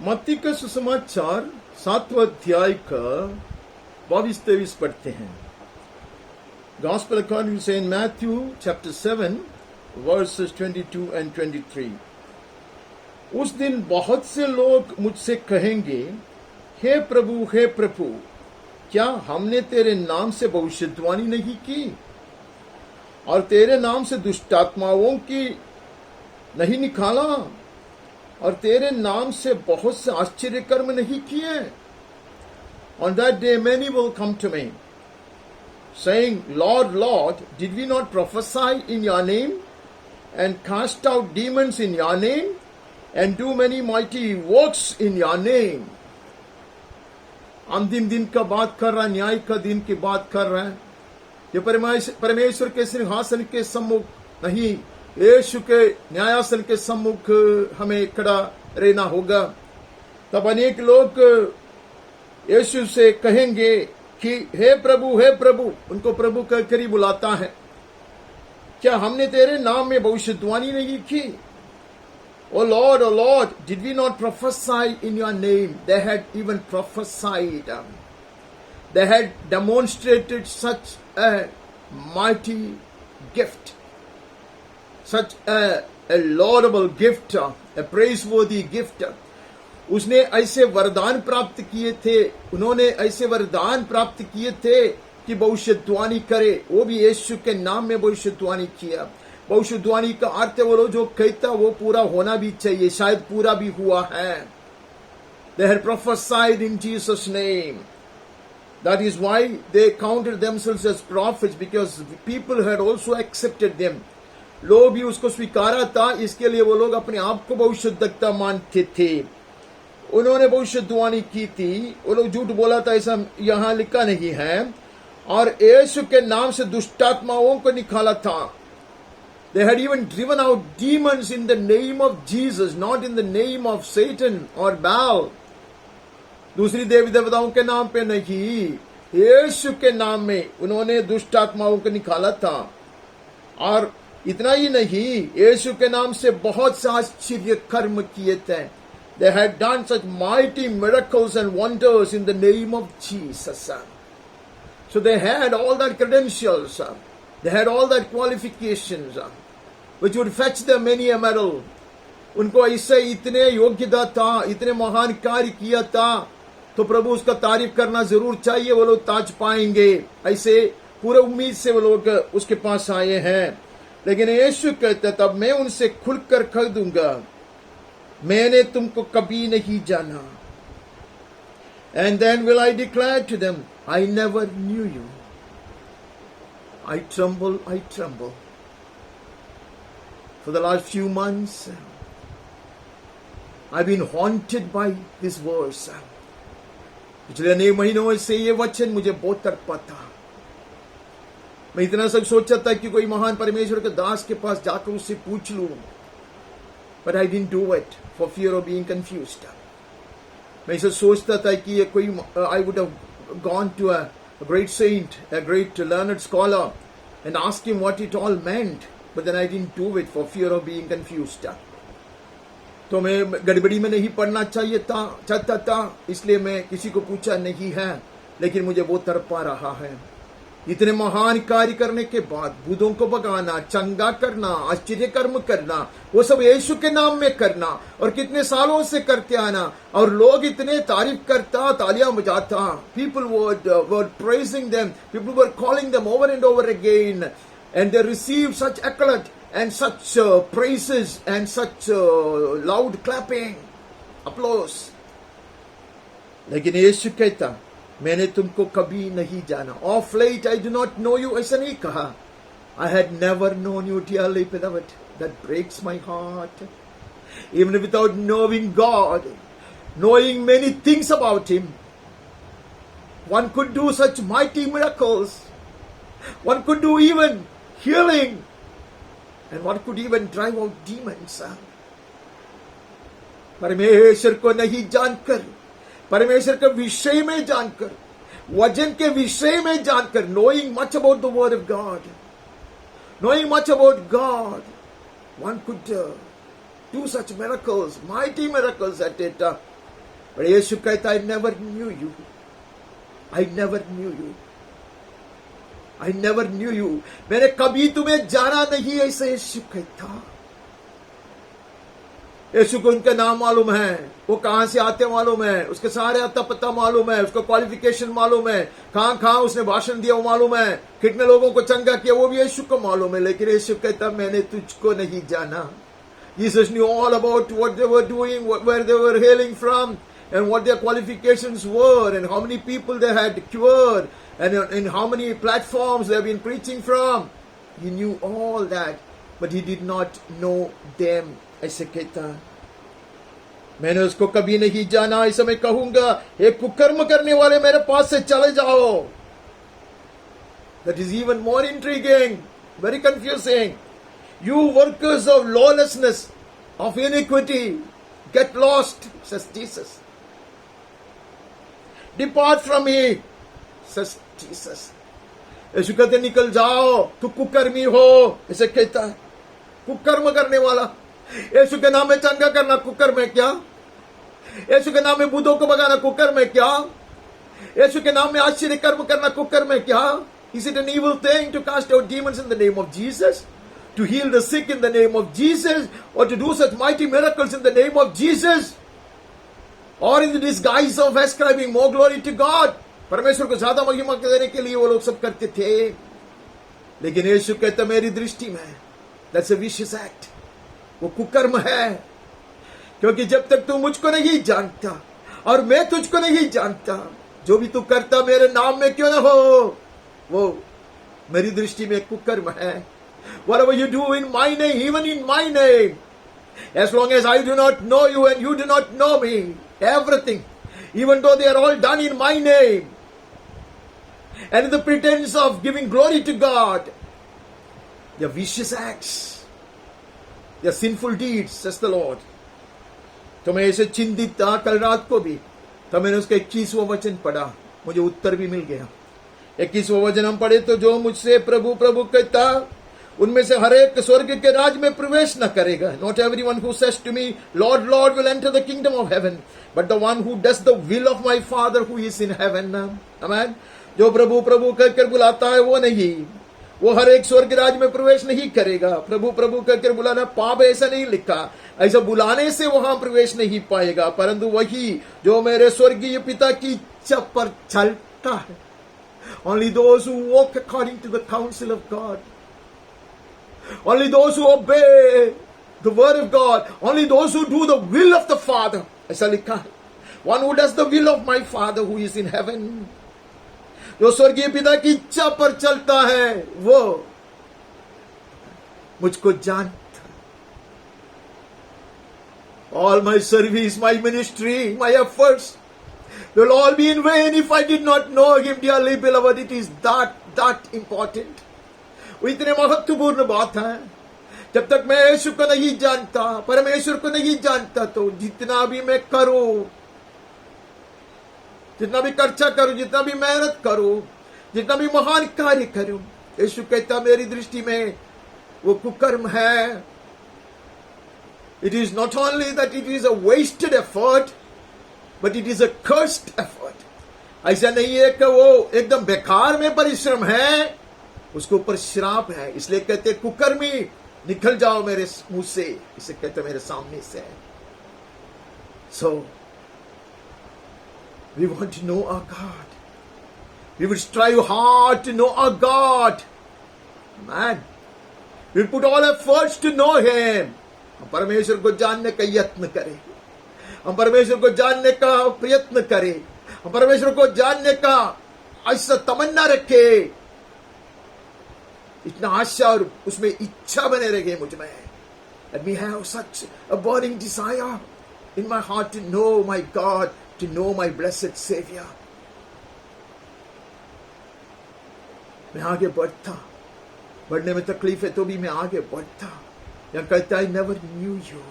मत्ती का सुसमाचार 7वां अध्याय का 22-23 पढ़ते हैं। Gospel according to Saint Matthew chapter 7 verses 22 and 23। उस दिन बहुत से लोग मुझसे कहेंगे, हे प्रभु, क्या हमने तेरे नाम से भविष्यवाणी नहीं की और तेरे नाम से दुष्टात्माओं की नहीं निकाला और तेरे नाम से बहुत से आश्चर्य कर्म नहीं किए? On that day many will come to me, saying, Lord, Lord, did we not prophesy in your name and cast out demons in your name and do many mighty works in your name? अंतिम दिन का बात कर रहा है, न्याय का दिन की बात कर रहा है। ये परमेश्वर के सिंहासन के सम्मुख नहीं, यीशु के न्यायासन के सम्मुख हमें खड़ा रहना होगा। तब अनेक लोग यीशु से कहेंगे कि हे प्रभु, उनको प्रभु कहकर ही बुलाता है, क्या हमने तेरे नाम में भविष्यवाणी नहीं की? O Lord, did we not prophesy in your name? They had even prophesied. They had demonstrated such a mighty gift, such a laudable gift, a praiseworthy gift. उसने ऐसे वरदान प्राप्त किए थे, उन्होंने ऐसे वरदान प्राप्त किए थे कि भविष्यवाणी करे, वो भी यीशु के नाम में भविष्यवाणी किया। भविष्यवाणी का अर्थ वो जो कहता वो पूरा होना भी चाहिए, शायद पूरा भी हुआ है। They had prophesied in Jesus' name. That is why they counted themselves as prophets, because people had also accepted them. लोग भी उसको स्वीकारा था, इसके लिए वो लोग अपने आप को भविष्यद्वक्ता मानते थे। उन्होंने भविष्यवाणी की थी, वो लोग झूठ बोला था ऐसा यहाँ लिखा नहीं है, और यीशु के नाम से दुष्टात्माओं को निकाला था। They had even driven out demons in the name of Jesus, not in the name of Satan or Baal. दूसरी देवी देवताओं के नाम पे नहीं, यीशु के नाम में उन्होंने दुष्ट आत्माओं को निकाला था। और इतना ही नहीं, यीशु के नाम से बहुत से आश्चर्य कर्म किए थे। They had done such mighty miracles and wonders in the name of Jesus. So they had all that credentials, they had all that qualifications, which would fetch them many a medal. उनको ऐसे इतने योग्यता था, इतने महान कार्य किया था, तो प्रभु उसका तारीफ करना जरूर चाहिए। वो लोग ताज पाएंगे, ऐसे पूरे उम्मीद से वो लोग उसके पास आए हैं। लेकिन यीशु कहता, तब मैं उनसे खुलकर कह दूंगा, मैंने तुमको कभी नहीं जाना। And then will I declare to them, I never knew you. I tremble. For the last few months, I've been haunted by this verse. पिछले अनेक महीनों से ये वचन मुझे बहुत तड़पा था। मैं इतना सब सोचा था कि कोई महान परमेश्वर के दास के पास जाकर उससे पूछ लूं, but I didn't do it for fear of being confused. मैं इसे सोचता था कि ये कोई I would have gone to a great saint, a great learned scholar, and asked him what it all meant, but then I didn't do it for fear of being confused. तो मैं गड़बड़ी में नहीं पढ़ना चाहता था, इसलिए मैं किसी को पूछा नहीं है, लेकिन मुझे वो तड़पा रहा है। इतने महान कार्य करने के बाद भूतों को भगाना, चंगा करना, आश्चर्य कर्म करना, वो सब यीशु के नाम में करना, और कितने सालों से करते आना, और लोग इतने तारीफ करता, तालियां बजाता। People were praising them, people were calling them over and over again, and they received such accolade and such praises and such loud clapping, applause. लेकिन यीशु कहता, मैंने तुमको कभी नहीं जाना। Of late I do not know you, ऐसा नहीं कहा। I had never known you, dearly beloved. That breaks my heart. Even without knowing God, knowing many things about Him, one could do such mighty miracles. One could do even healing, and one could even drive out demons. परमेश्वर को नहीं जानकर, परमेश्वर के विषय में जानकर, वचन के विषय में जानकर, knowing much about the word of God, knowing much about God, one could do such miracles, mighty miracles at it. और यीशु कहता I never knew you, I never knew you, I never knew you, मैंने कभी तुम्हें जाना नहीं, ऐसे यीशु कहता। यीशु को उनका नाम मालूम है, वो कहां से आते मालूम है, उसके सारे आता पता मालूम है, उसको क्वालिफिकेशन मालूम है, कहां कहां उसने भाषण दिया वो मालूम है, कितने लोगों को चंगा किया वो भी यीशु को मालूम है। लेकिन यीशु कहता मैंने तुझको नहीं जाना। Jesus knew all about what they were doing, where they were hailing from, and what their qualifications were, and how many people they had cured, and in how many platforms they have been preaching from. He knew all that, but he did not know them. ऐसे कहता मैंने उसको कभी नहीं जाना। ऐसे मैं कहूंगा एक कुकर्म करने वाले मेरे पास से चले जाओ। That is even more intriguing, very confusing. You workers of lawlessness, of iniquity, get lost, says Jesus. Depart from me, says Jesus. यीशु कहते निकल जाओ, तू कुकर्मी हो, ऐसे कहता है। कुकर्म करने वाला, यीशु के नाम में चंगा करना कुकर्म है क्या? यीशु के नाम में भूतों को भगाना कुकर्म है क्या? यीशु के नाम में आश्चर्य कर्म करना कुकर्म है क्या? Is it an evil thing to cast out demons in the name of Jesus? To heal the sick in the name of Jesus? Or to do such mighty miracles in the name of Jesus? Or in the disguise of ascribing more glory to God? परमेश्वर को ज्यादा महिमा देने के लिए वो लोग सब करते थे। लेकिन यीशु कहता मेरी दृष्टि में that's a vicious act, वो कुकर्म है। क्योंकि जब तक तू मुझको नहीं जानता और मैं तुझको नहीं जानता, जो भी तू करता मेरे नाम में क्यों ना हो, वो मेरी दृष्टि में कुकर्म है। Whatever you do in my name, even in my name, as long as I do not know you and you do not know me, everything, even though they are all done in my name, and in the pretense of giving glory to God, they are vicious acts, they are sinful deeds, says the Lord. तो मैं ऐसे चिंतित था कल रात को भी, तो मैंने उसका 21वां वचन पढ़ा, मुझे उत्तर भी मिल गया। 21वां वचन हम पढ़े तो जो मुझसे प्रभु प्रभु कहता उनमें से हर एक स्वर्ग के राज में प्रवेश न करेगा। Not everyone who says to me, Lord, Lord, will enter the kingdom of heaven, but the one who does the will of my Father who is in heaven. Amen. जो प्रभु प्रभु कहकर बुलाता है वो नहीं, वो हर एक स्वर्ग राज में प्रवेश नहीं करेगा। प्रभु प्रभु कहकर बुलाना पाप ऐसा नहीं लिखा, ऐसा बुलाने से वहां प्रवेश नहीं पाएगा, परंतु वही जो मेरे स्वर्गीय पिता की इच्छा पर चलता है। Only those who walk according to the counsel of God, only those who obey the word of God, only those who do the will of the Father, ऐसा लिखा है। One who does the will of my Father who is in heaven, जो स्वर्गीय पिता की इच्छा पर चलता है वो मुझको जानता। All my service, my ministry, my efforts will all be in vain if I did not know him, dearly beloved. It is that important. वो इतने महत्वपूर्ण बात है। जब तक मैं यीशु को नहीं जानता, परमेश्वर को नहीं जानता, तो जितना भी मैं करूं, जितना भी खर्चा करूं, जितना भी मेहनत करूं, जितना भी महान कार्य करूं, यीशु कहता मेरी दृष्टि में वो कुकर्म है। It is not only that it is a wasted effort, but it is a cursed effort. ऐसा नहीं है कि वो एकदम बेकार में परिश्रम है, उसके ऊपर श्राप है। इसलिए कहते कुकर्मी निकल जाओ मेरे मुंह से, इसे कहते मेरे सामने से। So we want to know our God. We will strive hard to know our God. Man, we will put all efforts to know Him. हम परमेश्वर को जानने का यत्न करें, हम परमेश्वर को जानने का प्रयत्न करें, हम परमेश्वर को जानने का ऐसा तमन्ना रखे, इतना आशा और उसमें इच्छा बने रहे मुझ में। Let me have such a burning desire in my heart to know my God, to know my blessed Savior. मैं आगे बढ़ता, बढ़ने में तकलीफ है तो भी मैं आगे बढ़ता। यहाँ कहता है never knew you,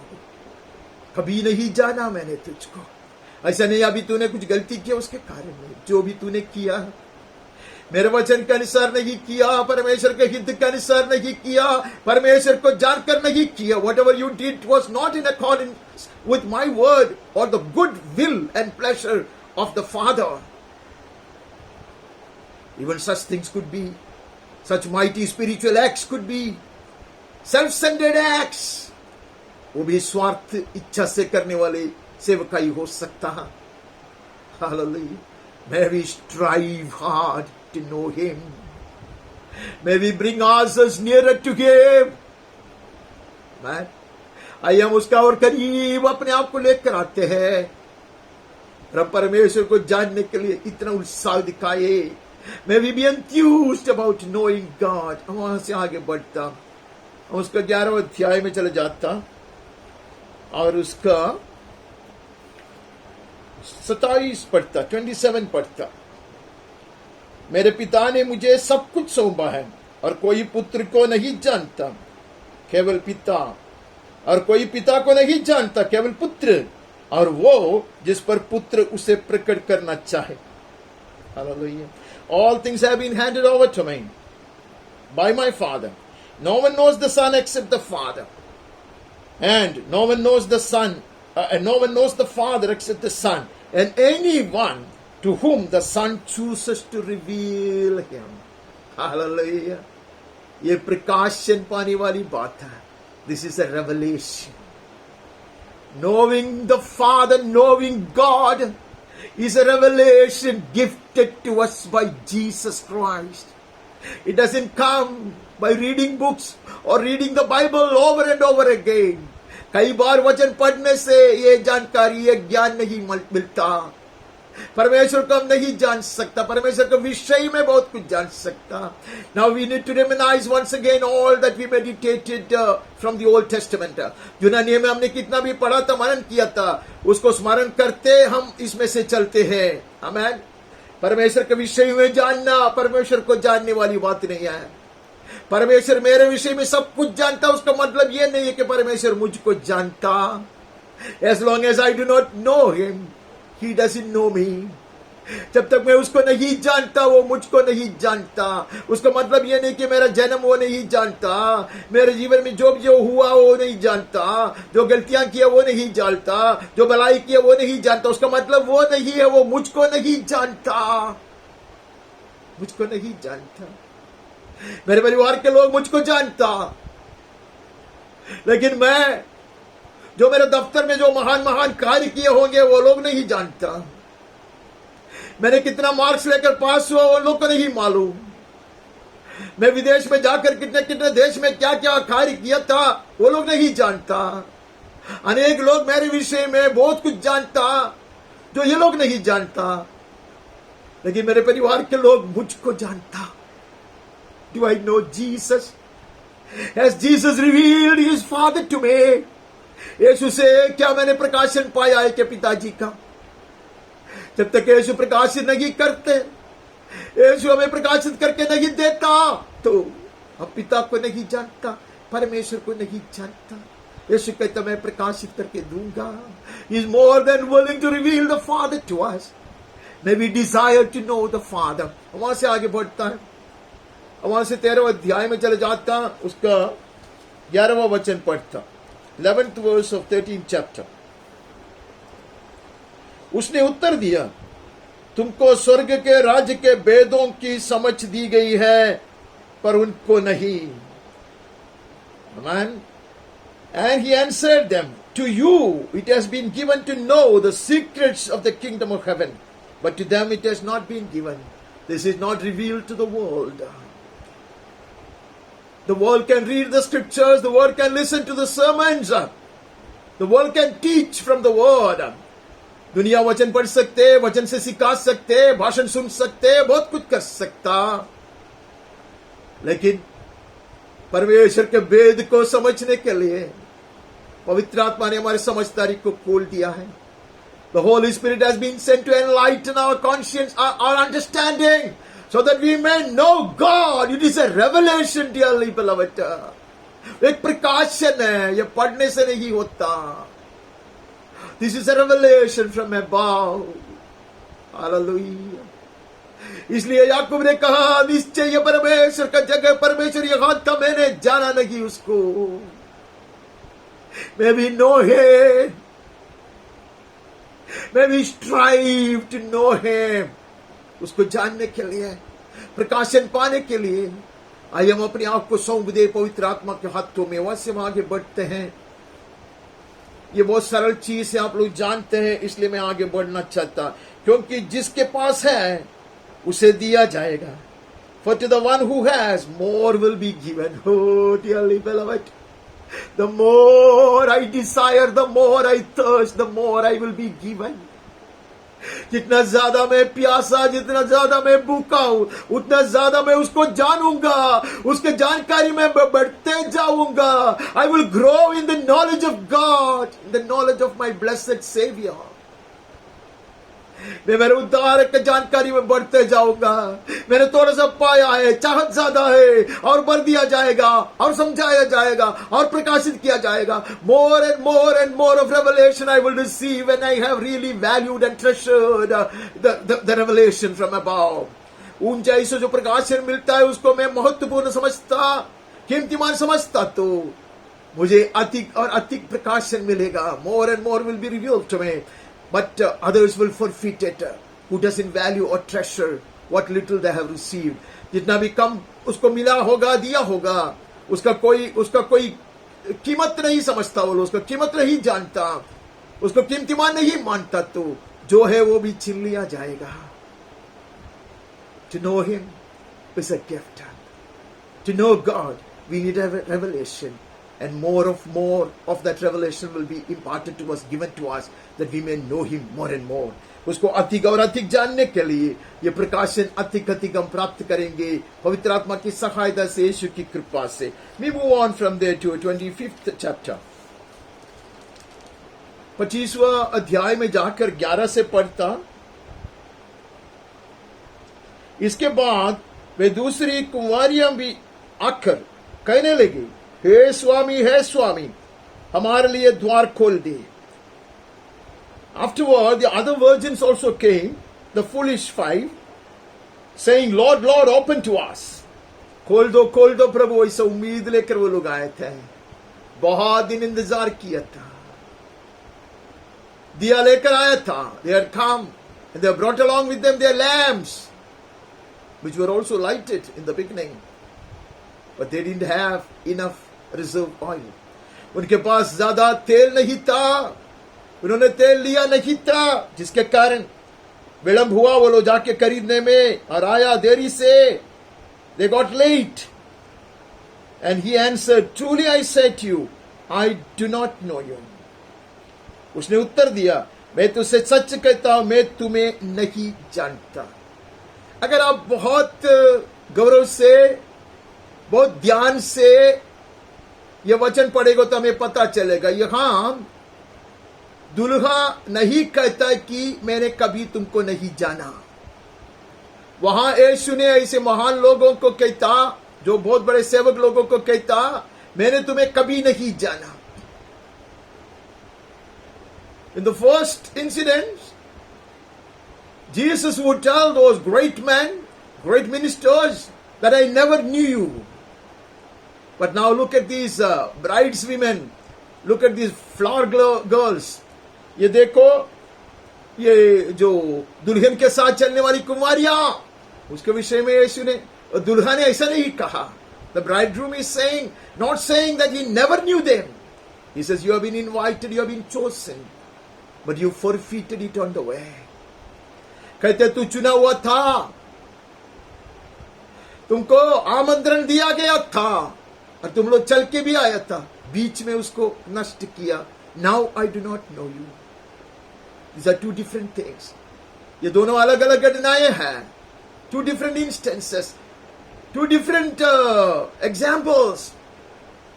कभी नहीं जाना मैंने तुझको। ऐसा नहीं अभी तूने कुछ गलती किया उसके कारण में, जो भी तूने किया मेरे वचन के अनुसार नहीं किया, परमेश्वर के हित के अनुसार नहीं किया, परमेश्वर को जानकर नहीं किया, whatever you did was not in accordance with my word or the good will and pleasure of the Father. Even such things could be, such mighty spiritual acts could be self-centered acts. वो भी स्वार्थ इच्छा से करने वाले सेवकाई हो सकता है. Hallelujah. May we strive hard to know Him. May we bring ourselves nearer to Him. Man, आइए हम उसका और करीब अपने आप को लेकर आते हैं. हम परमेश्वर को जानने के लिए इतना उत्साह दिखाए. May we be enthused about knowing God. हम वहां से आगे बढ़ता, हम उसका 11वां अध्याय में चले जाता और उसका 27 पढ़ता, 27 पढ़ता. मेरे पिता ने मुझे सब कुछ सौंपा है और कोई पुत्र को नहीं जानता, केवल पिता, और कोई पिता को नहीं जानता, केवल पुत्र, और वो जिस पर पुत्र उसे प्रकट करना चाहे. Hallelujah. All things have been handed over to me by my Father. No one knows the Son except the Father, and no one knows the Son, and no one knows the Father except the Son, and anyone to whom the Son chooses to reveal Him. Hallelujah. ये प्रकाशन पाने वाली बात है. This is a revelation. Knowing the Father, knowing God is a revelation gifted to us by Jesus Christ. It doesn't come by reading books or reading the Bible over and over again. कई बार वचन पढ़ने से ये जानकारी, ये ज्ञान नहीं मिलता. परमेश्वर को हम नहीं जान सकता, परमेश्वर के विषय में बहुत कुछ जान सकता. Now we need to reminisce once again all that we meditated from the Old Testament. यूनानी नियम में हमने कितना भी पढ़ा था, मनन किया था, उसको स्मरण करते हम इसमें से चलते हैं. आमीन. परमेश्वर के विषय में जानना परमेश्वर को जानने वाली बात नहीं है. परमेश्वर मेरे विषय में सब कुछ जानता, उसका मतलब ये नहीं है कि परमेश्वर मुझको जानता. As long as I do not know Him, He doesn't know me. जब तक मैं उसको नहीं जानता, वो मुझको नहीं जानता. उसका मतलब ये नहीं कि मेरा जन्म वो नहीं जानता, मेरे जीवन में जो जो हुआ वो नहीं जानता, जो गलतियां किया वो नहीं जानता, जो भलाई किया वो नहीं जानता. उसका मतलब वो नहीं है, वो मुझको नहीं जानता, मुझको नहीं जानता. मेरे परिवार के लोग मुझको जानता, लेकिन मैं जो मेरे दफ्तर में जो महान महान कार्य किए होंगे वो लोग नहीं जानता. मैंने कितना मार्क्स लेकर पास हुआ वो लोग को नहीं मालूम. मैं विदेश में जाकर कितने कितने देश में क्या क्या कार्य किया था वो लोग नहीं जानता. अनेक लोग मेरे विषय में बहुत कुछ जानता जो ये लोग नहीं जानता, लेकिन मेरे परिवार के लोग मुझको जानता. Do I know Jesus? Has Jesus revealed His Father to me? यीशु से क्या मैंने प्रकाशन पाया है कि पिताजी का? जब तक यीशु प्रकाशित नहीं करते, यीशु हमें प्रकाशित करके नहीं देता, तो हम पिता को नहीं जानता, परमेश्वर को नहीं जानता. यीशु कहता मैं प्रकाशित करके दूंगा. He is more than willing to reveal the Father to us. May we desire to know the Father. वहां से आगे बढ़ता है, वहां से 13वें अध्याय में चले जाता, उसका 11वां वचन पढ़ता, 11th verse of 13th chapter. उसने उत्तर दिया, तुमको स्वर्ग के राज्य के भेदों की समझ दी गई है, पर उनको नहीं. Amen. And he answered them, to you it has been given to know the secrets of the kingdom of heaven, but to them it has not been given. This is not revealed to the world. The world can read the scriptures, the world can listen to the sermons, the world can teach from the word. दुनिया वचन पढ़ सकते, वचन से सिखा सकते, भाषण सुन सकते, बहुत कुछ कर सकता, लेकिन परमेश्वर के वेद को समझने के लिए पवित्र आत्मा ने हमारे समझदारी को खोल दिया है. The Holy Spirit has been sent to enlighten our conscience, our understanding, so that we may know God. It is a revelation, dearly beloved. एक प्रकाशन है, ये पढ़ने से नहीं होता. This is a revelation from above. Hallelujah. इसलिए याकूब ने कहा, निश्चय ये परमेश्वर का जगह, परमेश्वर ये हाथ का, मैंने जाना नहीं उसको। मैं भी नो है, मैं भी स्ट्राइव टू नो है, उसको जानने के लिए, प्रकाशन पाने के लिए। आइए हम अपने आप को सौंप दे पवित्र आत्मा के हाथों में, वहां से हम आगे बढ़ते हैं। ये बहुत सरल चीज है, आप लोग जानते हैं, इसलिए मैं आगे बढ़ना चाहता, क्योंकि जिसके पास है उसे दिया जाएगा। For to the one who has, more will be given. Oh, dearly beloved, the more I desire, the more I thirst, the more I will be given. जितना ज्यादा मैं प्यासा, जितना ज्यादा मैं भूखा हूं, उतना ज्यादा मैं उसको जानूंगा, उसके जानकारी में बढ़ते जाऊंगा। I will grow in the knowledge of God, in the knowledge of my blessed Savior. मैं मेरे उद्धारक की जानकारी में बढ़ते जाऊंगा। मैंने थोड़ा सा पाया है, चाहत ज्यादा है, और बढ़ दिया जाएगा, और समझाया जाएगा, और प्रकाशित किया जाएगा। More and more of revelation I will receive when I have really valued and treasured the revelation from above. ऊंचाई से जो प्रकाशन मिलता है उसको मैं महत्वपूर्ण समझता, कीमतीमान समझता, तो मुझे अधिक और अधिक प्रकाशन मिलेगा। More and more will be revealed to me. But others will forfeit it, who doesn't value or treasure what little they have received. जितना भी कम उसको मिला होगा, दिया होगा, उसका कोई कीमत नहीं समझता, वो उसका कीमत नहीं जानता, उसको कीमतीमान नहीं मानता, तो जो है वो भी छीन लिया जाएगा। To know him is a gift. To know God, we need a revelation. And more of that revelation will be imparted to us, given to us, that we may know him more and more. उसको अधिक और अधिक जानने के लिए ये प्रकाशन अधिक अधिक हम प्राप्त करेंगे पवित्र आत्मा की सहायता से, यीशु की कृपा से। We move on from there to 25th chapter. 25वां अध्याय में जाकर 11 से पढ़ता। इसके बाद वे दूसरी कुंवारियां भी आकर कहने लगी, हे स्वामी, हमारे लिए द्वार खोल दे। Afterward, the other virgins also came, the foolish 5, saying, Lord, Lord, open to us. खोल दो प्रभु, ऐसा उम्मीद लेकर वो लोग आए थे, बहुत दिन इंतजार किया था, दिया लेकर आया था। They had come and they brought along with them their lamps, which were also lighted in the beginning, but they didn't have enough reserve oil. उनके पास ज्यादा तेल नहीं था, उन्होंने तेल लिया नहीं था, जिसके कारण विलंब हुआ वो लोग जाके खरीदने में, और आया देरी से। They got late. And he answered, Truly I say to you, I do not know you. उसने उत्तर दिया, मैं तुझसे सच कहता हूं, मैं तुम्हें नहीं जानता। अगर आप बहुत गौरव से, बहुत ध्यान से ये वचन पढ़ेगा तो हमें पता चलेगा, यहां दुल्हा नहीं कहता कि मैंने कभी तुमको नहीं जाना। वहां यीशु ने ऐसे महान लोगों को कहता, जो बहुत बड़े सेवक लोगों को कहता, मैंने तुम्हें कभी नहीं जाना। In the first incident, Jesus would tell those great men, great ministers, that I never knew you. But now look at these brideswomen, look at these flower girls. ये देखो, ये जो दुल्हन के साथ चलने वाली कुमारियां, उसके विषय में यीशु ने, दुल्हा ने ऐसा नहीं कहा। The bridegroom is saying, not saying that he never knew them. He says, you have been invited, you have been chosen, but you forfeited it on the way. कहते तू चुना हुआ था, तुमको आमंत्रण दिया गया था, और तुम लोग चल के भी आया था, बीच में उसको नष्ट किया। Now I do not know you. These are two different things. ये दोनों अलग अलग घटनाएं हैं, two different instances, two different examples,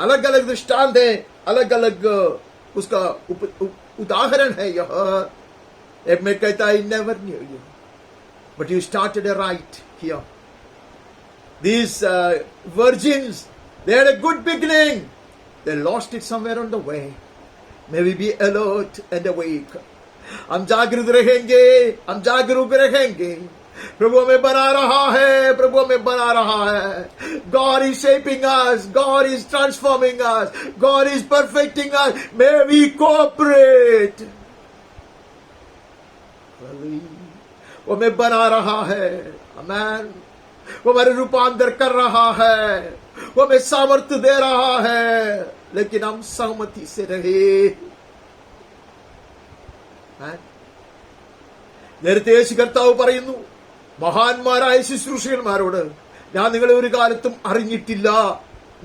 अलग अलग दृष्टांत है, अलग अलग उसका उदाहरण है। यह एक में कहता है, I never knew you, but you started right here. These virgins, they had a good beginning, they lost it somewhere on the way. May we be alert and awake. हम जागरूक रहेंगे, हम जागरूक रहेंगे। प्रभु हमें बना रहा है, प्रभु हमें बना रहा है। God is shaping us, God is transforming us, God is perfecting us. May we cooperate. वो हमें बना रहा है, आमेन। वो हमारे रूपांतर कर रहा है, वो हमें सामर्थ्य दे रहा है, लेकिन हम सहमति से रहे। നേരത്തെ യേശു കർത്താവ് പറയുന്നു, മഹാന്മാരായ ശുശ്രൂഷകന്മാരോട് ഞാൻ നിങ്ങളെ ഒരു കാലത്തും അറിഞ്ഞിട്ടില്ല,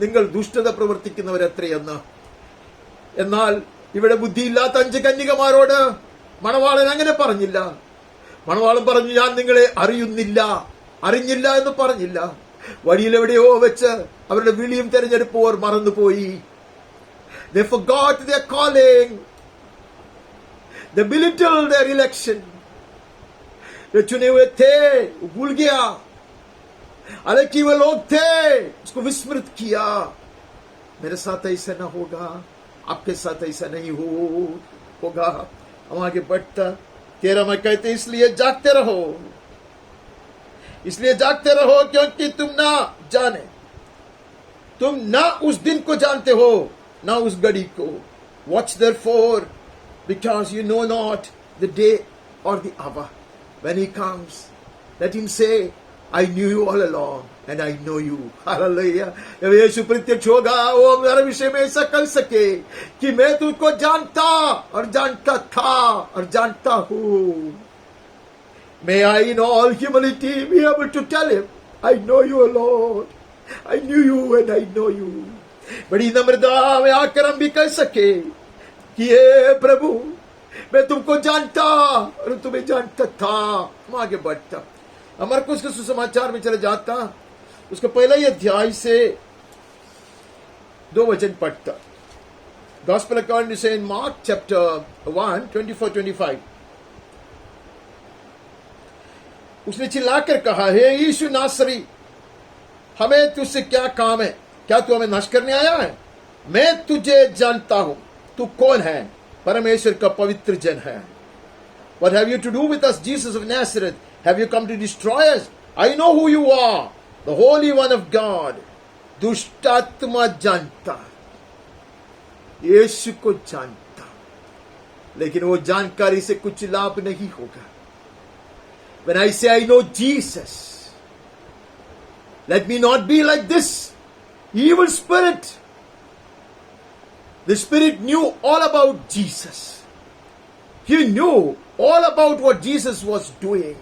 നിങ്ങൾ ദുഷ്ടത പ്രവർത്തിക്കുന്നവരെത്രയെന്ന്. എന്നാൽ ഇവിടെ ബുദ്ധിയില്ലാത്ത 5 കന്യകമാരോട് മണവാളൻ അങ്ങനെ പറഞ്ഞില്ല. മണവാളൻ പറഞ്ഞു, ഞാൻ നിങ്ങളെ അറിഞ്ഞില്ല എന്ന് പറഞ്ഞില്ല. വഴിയിലെവിടെയോ വെച്ച് അവരുടെ വിളിയും തെരഞ്ഞെടുപ്പും അവർ മറന്നുപോയി. They forgot their calling. They belittled their election. वे चुने हुए थे, वो भूल गया। हालांकि वे लोग थे, उसको विस्मृत किया। मेरे साथ ऐसा ना होगा, आपके साथ ऐसा नहीं होगा। हम आगे बढ़ता 13 में कहते, इसलिए जागते रहो क्योंकि तुम ना उस दिन को जानते हो, ना उस घड़ी को। Watch therefore, because you know not the day or the hour. When he comes, let him say, I knew you all along and I know you. Hallelujah. जब यीशु प्रत्यक्ष होगा, वो मेरे विषय में ऐसा कह सके कि मैं तुझको जानता और जानता था और जानता हूँ। May I in all humility be able to tell him, I know you, Lord. I knew you and I know you. बड़ी नम्रता में आकर हम भी कह सके कि हे प्रभु, मैं तुमको जानता और तुम्हें जानता था। हम आगे बढ़ता, मरकुस के सुसमाचार में चले जाता, उसका पहला ही अध्याय से 2 वचन पढ़ता। Gospel according to Saint Mark chapter 1, 24-25। उसने चिल्लाकर कहा, हे यीशु नासरी, हमें तुझसे क्या काम है? क्या तू हमें नष्ट करने आया है? मैं तुझे जानता हूं, तू कौन है? परमेश्वर का पवित्र जन है। What have you to do with us, Jesus of Nazareth? Have you come to destroy us? I know who you are, the Holy One of God. दुष्टात्मा जानता, यीशु को जानता, लेकिन वो जानकारी से कुछ लाभ नहीं होगा। When I say I know Jesus, let me not be like this evil spirit. The spirit knew all about Jesus. He knew all about what Jesus was doing,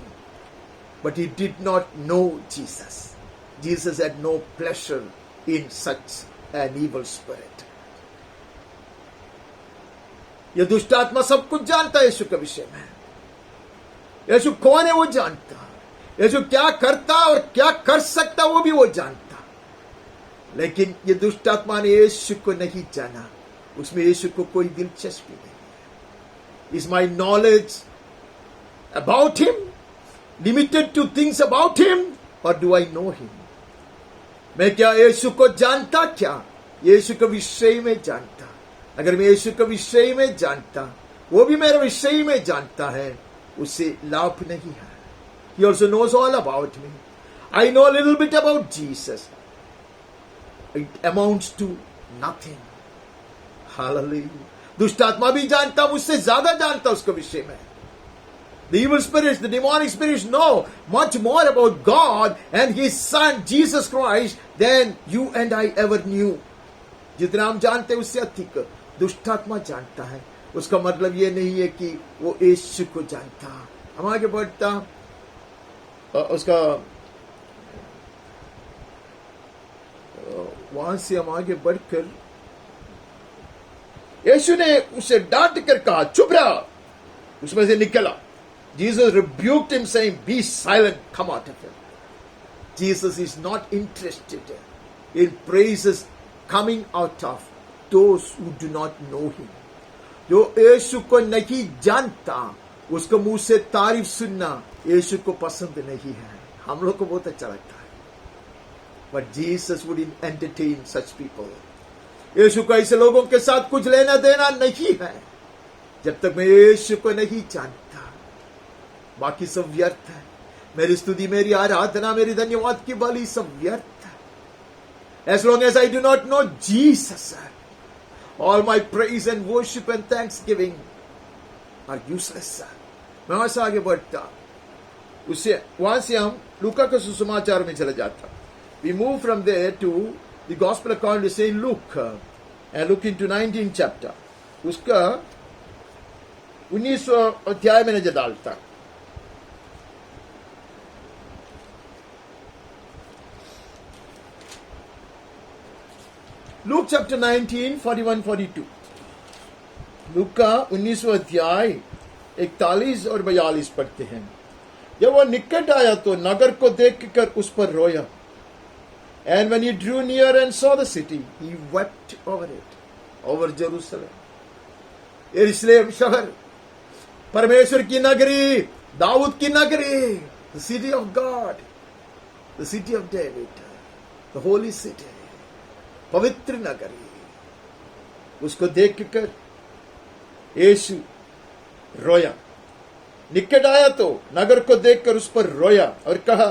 but he did not know Jesus. Jesus had no pleasure in such an evil spirit. यह दुष्ट आत्मा सब कुछ जानता है यीशु के विषय में। यीशु कौन है वो जानता, यीशु क्या करता और क्या कर सकता वो भी वो जानता। लेकिन ये दुष्ट आत्मा ने यीशु को नहीं जाना, उसमें यीशु को कोई दिलचस्पी नहीं। Is my knowledge about him limited to things about him or do I know him? मैं क्या यीशु को जानता, क्या यीशु के विषय में जानता? अगर मैं यीशु के विषय में जानता, वो भी मेरे विषय में जानता है, उससे लाभ नहीं है। He also knows all about me. I know a little bit about Jesus. It amounts to nothing. Hallelujah. दुष्ट आत्मा भी जानता, मुझसे ज्यादा जानता उसके विषय में। The evil spirits, the demonic spirits know much more about God and His Son Jesus Christ than you and I ever knew. जितना हम जानते हैं उससे अधिक दुष्ट आत्मा जानता है। उसका मतलब ये नहीं है कि वो यीशु को जानता। हम आगे बढ़ता, उसका वहां से हम आगे बढ़कर यीशु ने उसे डांट कर कहा, चुप रहा, उसमें से निकला। Jesus rebuked him saying, be silent, come out of him. Jesus is not interested in praises coming out of those who do not know him. जो यीशु को नहीं जानता उसको मुंह से तारीफ सुनना यीशु को पसंद नहीं है। हम लोग को बहुत अच्छा लगता है, but Jesus wouldn't entertain such people. यीशु को ऐसे लोगों के साथ कुछ लेना देना नहीं है जब तक मैं यीशु को नहीं जानता। बाकी सब व्यर्थ है। मेरी स्तुति, मेरी आराधना, मेरी धन्यवाद की बलि सब व्यर्थ है। As long as I do not know Jesus, all my praise and worship and thanksgiving are useless. मैं वहां से आगे बढ़ता, उससे वहां से हम लूका के सुसमाचार में चले जाता. We move from there to the gospel according to Saint Luke and look into 19th chapter. उसका 19वां अध्याय में नजर डालता. Luke chapter 19, 41-42. लूक का 19वां अध्याय 41 और 42 पढ़ते हैं. जब वह निकट आया तो नगर को देखकर उस पर रोया. And when he drew near and saw the city, he wept over it, over Jerusalem. यरूशलेम शहर, परमेश्वर की नगरी, दाऊद की नगरी, the city of God, the city of David, the holy city, पवित्र नगरी. उसको देखकर यीशु रोया. निकट आया तो नगर को देखकर उस पर रोया और कहा,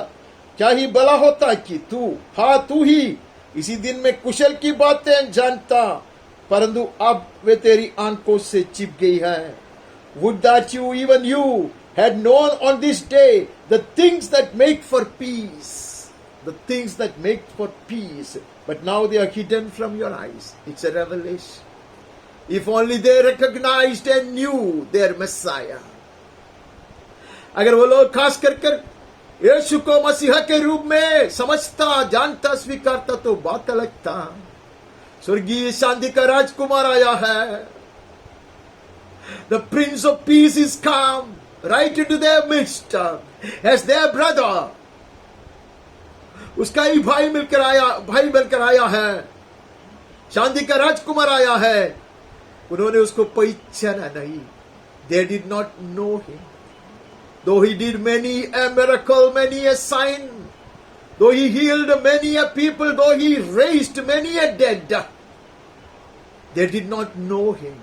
क्या ही भला होता कि तू ही इसी दिन में कुशल की बातें जानता, परंतु अब वे तेरी आंखों से छिप गई है. Would that even you had known on this day the things that make for peace, the things that make for peace, but now they are hidden from your eyes. It's a revelation. If only they recognized and knew their Messiah. अगर वो लोग खास कर यीशु को मसीहा के रूप में समझता, जानता, स्वीकारता तो बात अलग था. स्वर्गीय शांति का राजकुमार आया है. The Prince of Peace is come right into their midst as their brother. उसका ही भाई बनकर आया है. शांति का राजकुमार आया है. उन्होंने उसको पहचाना नहीं. They did not know him. Though he did many a miracle, many a sign, though he healed many a people, though he raised many a dead, they did not know him.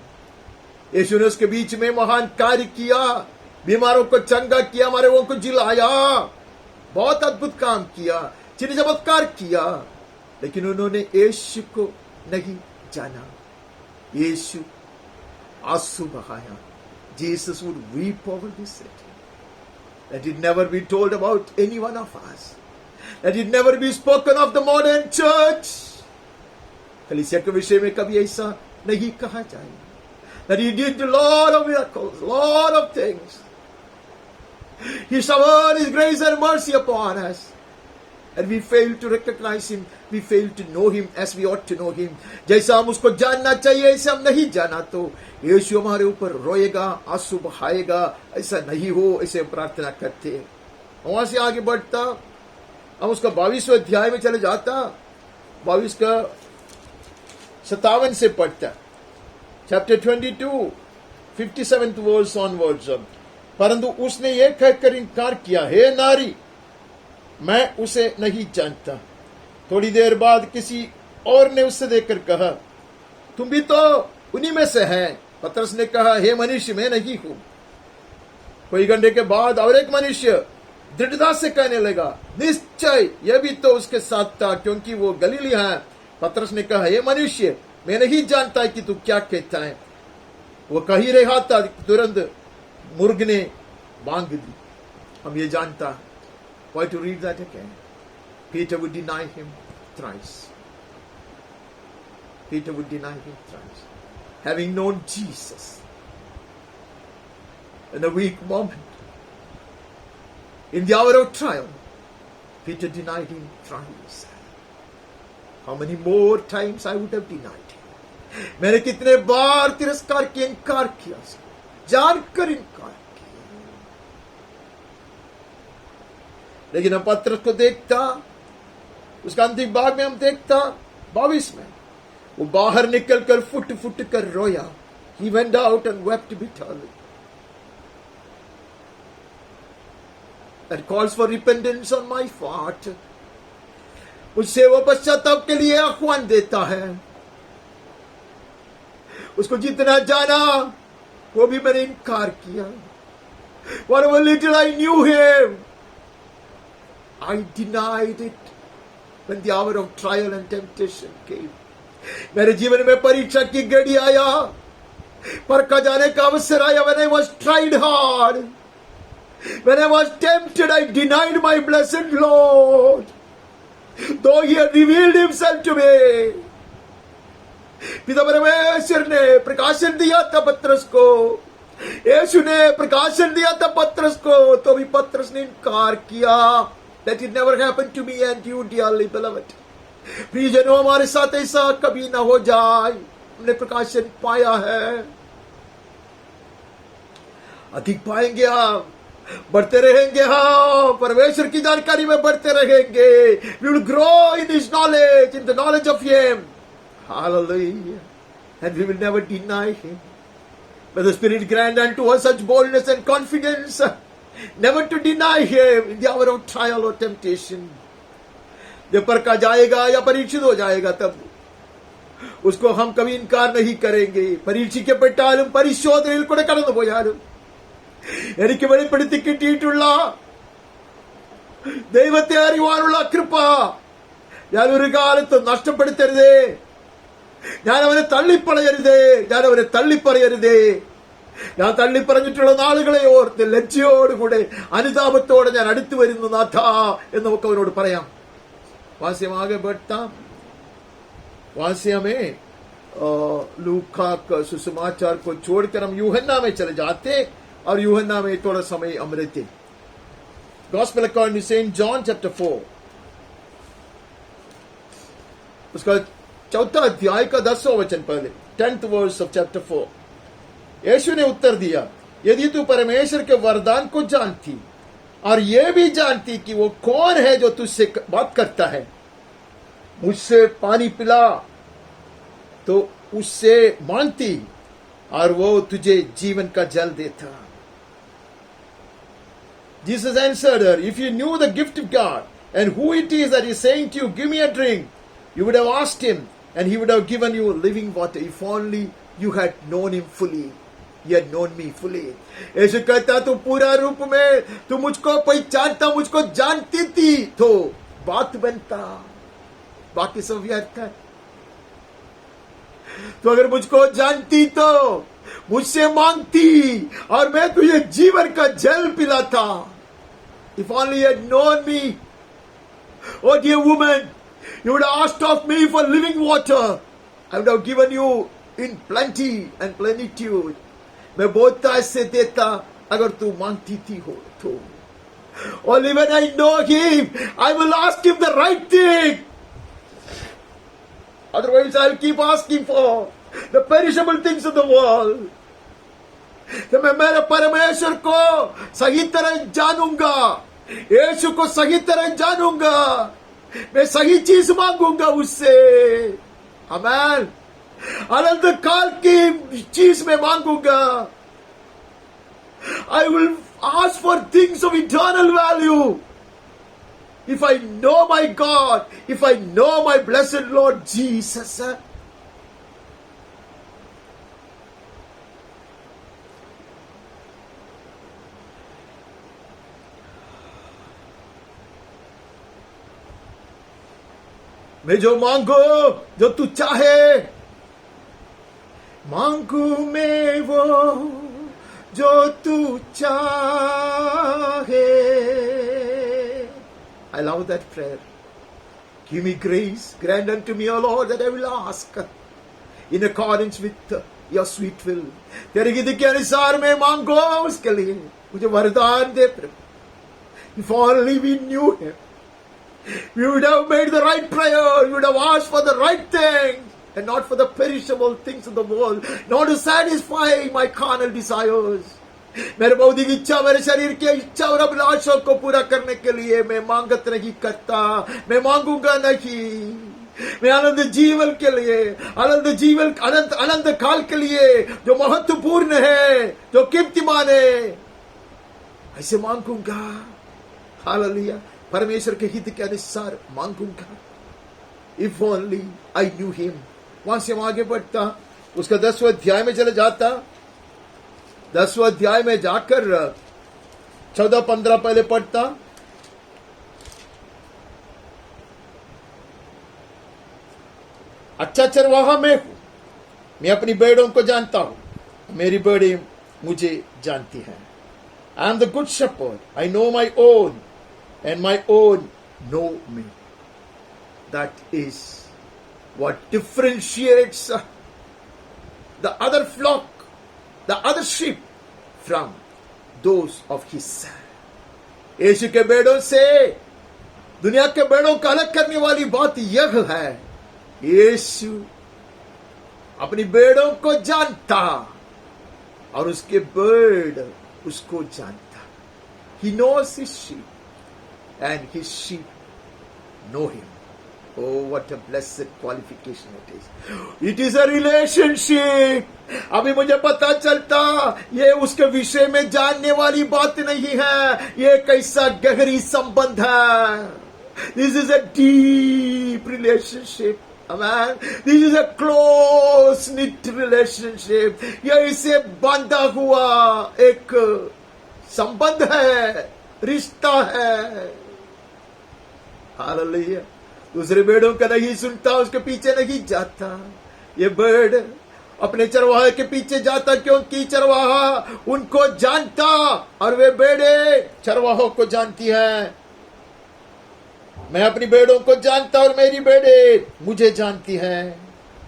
यीशु ने उसके बीच में महान कार्य किया, बीमारों को चंगा किया, मरे को जिलाया, बहुत अद्भुत काम किया, चिन्ह चमत्कार किया, लेकिन उन्होंने यीशु को नहीं जाना. यीशु आंसू बहाया. Jesus would weep over this city. Let it never be told about any one of us. Let it never be spoken of the modern church. कलीसिया के विषय में कभी ऐसा नहीं कहा जाए. That he did a lot of miracles, lot of things. He showered his grace and mercy upon us. And we fail to recognize him. We fail to know him as we ought to know him. जैसा हम उसको जानना चाहिए ऐसे हम नहीं जाना तो यीशु हमारे ऊपर रोएगा, आंसू बहाएगा. ऐसा नहीं हो, ऐसे प्रार्थना करते. वहां से आगे बढ़ता, हम उसका 22वें अध्याय में चले जाता. 22 का 57 से पढ़ता. Chapter 22 57th verse onwards. परंतु उसने ये कहकर इनकार किया, हे नारी, मैं उसे नहीं जानता. थोड़ी देर बाद किसी और ने उससे देखकर कहा, तुम भी तो उन्हीं में से है. पतरस ने कहा, हे मनुष्य, मैं नहीं हूं. कोई घंटे के बाद और एक मनुष्य दृढ़ता से कहने लगा, निश्चय यह भी तो उसके साथ था, क्योंकि वो गलीली है. पतरस ने कहा, हे मनुष्य, मैं नहीं जानता कि तू क्या कहता है. वो कह ही रहा था, तुरंत मुर्ग ने बांग दी. हम ये जानता. Why to read that again? Peter would deny him thrice. Peter would deny him thrice. Having known Jesus in a weak moment, in the hour of trial, Peter denied him thrice. How many more times I would have denied him? मैंने कितने बार तिरस्कार किया, इनकार किया, जानकर इनकार. लेकिन हम पत्र को देखता, उसका अंतिम भाग में हम देखता 22 में, वो बाहर निकलकर फुट फुट कर रोया. He went out and wept bitterly. That calls for repentance on my part. उससे वो पश्चाताप के लिए आह्वान देता है. उसको जितना जाना वो भी मैंने इनकार किया. Whatever little I knew him, I denied it when the hour of trial and temptation came. मेरे जीवन में परीक्षा की घड़ी आया, परखा जाने का अवसर आया. When I was tried hard, when I was tempted, I denied my blessed Lord, though He had revealed Himself to me. पिता परमेश्वर ने प्रकाशन दिया था पत्रस को, यीशु ने प्रकाशन दिया था पत्रस को, तो भी पत्रस ने इनकार किया. That it never happened to me and you, dearly beloved. प्रियजनों, हमारे साथ ऐसा कभी ना हो जाए. हमने प्रकाशन पाया है, अधिक पाएंगे, हम बढ़ते रहेंगे, हम परमेश्वर की जानकारी में बढ़ते रहेंगे. We will grow in His knowledge, in the knowledge of Him. Hallelujah. And we will never deny Him. May the Spirit grant unto us such boldness and confidence, never to deny Him in the hour of trial or temptation. जब परखा जाएगा या परीक्षित हो जाएगा, तब उसको हम कभी इनकार नहीं करेंगे. പരീക്ഷിക്കപ്പെട്ടാലും പരിശോധനയിൽ കൂടെ കടന്നു പോയാലും എനിക്ക് വെളിപ്പെടുത്തി കിട്ടിയിട്ടുള്ള ദൈവത്തെ അറിയുവാനുള്ള കൃപ ഞാൻ ഒരു കാലത്തും നഷ്ടപ്പെടുത്തരുതേ. ഞാൻ അവനെ തള്ളിപ്പറയരുതേ, ഞാൻ അവനെ തള്ളിപ്പറയരുതേ. ഞാൻ തള്ളിപ്പറഞ്ഞിട്ടുള്ള നാളുകളെ ഓർത്ത് ലജ്ജയോടുകൂടെ അനുതാപത്തോടെ ഞാൻ അടുത്തു വരുന്നു നാഥ എന്ന് നമുക്ക് അവനോട് പറയാം. वहां से हम आगे बढ़ता, वहां से हमें लूका का सुसमाचार को छोड़कर हम यूहन्ना में चले जाते और यूहन्ना में थोड़ा समय हम रहते. Gospel according to saint John chapter 4, उसका 4 अध्याय का 10वां वचन पहले, 10th verse of chapter 4. यीशु ने उत्तर दिया, यदि तू परमेश्वर के वरदान को जानती और यह भी जानती कि वो कौन है जो तुझसे बात करता है, मुझसे पानी पिला, तो उससे मांगती और वो तुझे जीवन का जल देता. Jesus answered her, if you knew the gift of God and who it is that is saying to you, give me a drink, you would have asked Him and He would have given you living water. If only you had known Him fully. You had known me fully. यीशु कहता, तू पूरा रूप में तू मुझको पहचानता, मुझको जानती थी तो बात बनता, बाकी सब व्यर्थ है. तो अगर मुझको जानती तो मुझसे मांगती और मैं तुझे जीवन का जल पिलाता. If only you had known me, oh dear woman, you would have asked of me for living water. I would have given you in plenty and plenitude. मैं बहुत ऐसे देता अगर तू मांगती थी हो तो. Only when I know Him, I will ask Him the right thing. Otherwise, I'll keep asking for the perishable things of the world. तो मैं मेरे परमेश्वर को सही तरह जानूंगा, यीशु को सही तरह जानूंगा, मैं सही चीज मांगूंगा उससे. आमीन. अनंत काल की चीज में मांगूंगा. I will ask for things of eternal value. If I know my God, if I know my blessed Lord Jesus. मैं जो मांगो, जो तू चाहे, मांगू मैं वो जो तू चाहे. I love that prayer. Give me grace, grant unto me, O Lord, that I will ask in accordance with your sweet will. तेरी विधि के अनुसार मैं मांगो उसके लिए मुझे वरदान दे प्रभु. If only we knew Him, we would have made the right prayer, we would have asked for the right things and not for the perishable things of the world, not to satisfy my carnal desires. मेरे बौद्धिक इच्छा, मेरे शरीर की इच्छा और अभिलाषों को पूरा करने के लिए मैं मांगत नहीं करता, मैं मांगूंगा नहीं. मैं अनंत जीवन के लिए, अनंत जीवन, अनंत अनंत काल के लिए जो महत्वपूर्ण है, जो कीर्तिमान है, ऐसे मांगूंगा. हालेलुया. परमेश्वर के हित के अनुसार मांगूंगा. If only I knew Him. वहां से हम आगे बढ़ता, उसका 10वां अध्याय में चले जाता. 10वां अध्याय में जाकर 14-15 पहले पढ़ता. अच्छा चरवाहा मैं हूं, मैं अपनी भेड़ों को जानता हूं, मेरी भेड़ें मुझे जानती हैं. I am the good shepherd, I know my own and my own know me. That is what differentiates the other flock, the other sheep from those of his son. यीशु के भेड़ों से दुनिया के भेड़ों को अलग करने वाली बात यह है, यीशु अपनी भेड़ों को जानता और उसके भेड़ उसको जानता. He knows his sheep and his sheep know him. Oh, what a blessed qualification it is. It is a relationship. अभी मुझे पता चलता ये उसके विषय में जानने वाली बात नहीं है, ये कैसा गहरी संबंध है. This is a deep relationship. Amen. This is a close knit relationship. ये इसे बांधा हुआ एक संबंध है, रिश्ता है. हालेलुया. दूसरे भेड़ों का नहीं सुनता, उसके पीछे नहीं जाता. ये भेड़ अपने चरवाहे के पीछे जाता क्योंकि चरवाहा उनको जानता और वे भेड़े चरवाहों को जानती हैं. मैं अपनी भेड़ों को जानता और मेरी भेड़े मुझे जानती हैं.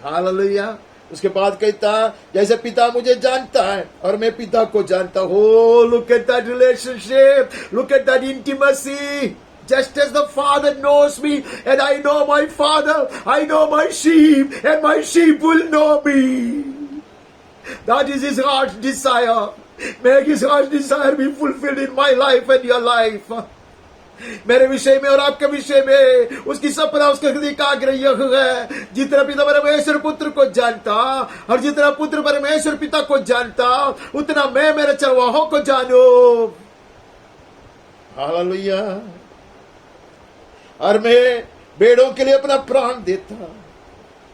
हालेलुया. उसके बाद कहता जैसे पिता मुझे जानता है और मैं पिता को जानता हूं. Look at that relationship, look at that intimacy. Just as the Father knows me and I know my Father, I know my sheep and my sheep will know me. That is his heart's desire. Make his heart's desire be fulfilled in my life and your life. मेरे विषय में और आपके विषय में उसकी सपना, उसके हृदय का आग्रह यह है, जितना पिता परमेश्वर पुत्र को जानता और जितना पुत्र परमेश्वर पिता को जानता, उतना मैं मेरे चरवाहों को जानूं. हालेलुया. और मैं भेड़ों के लिए अपना प्राण देता.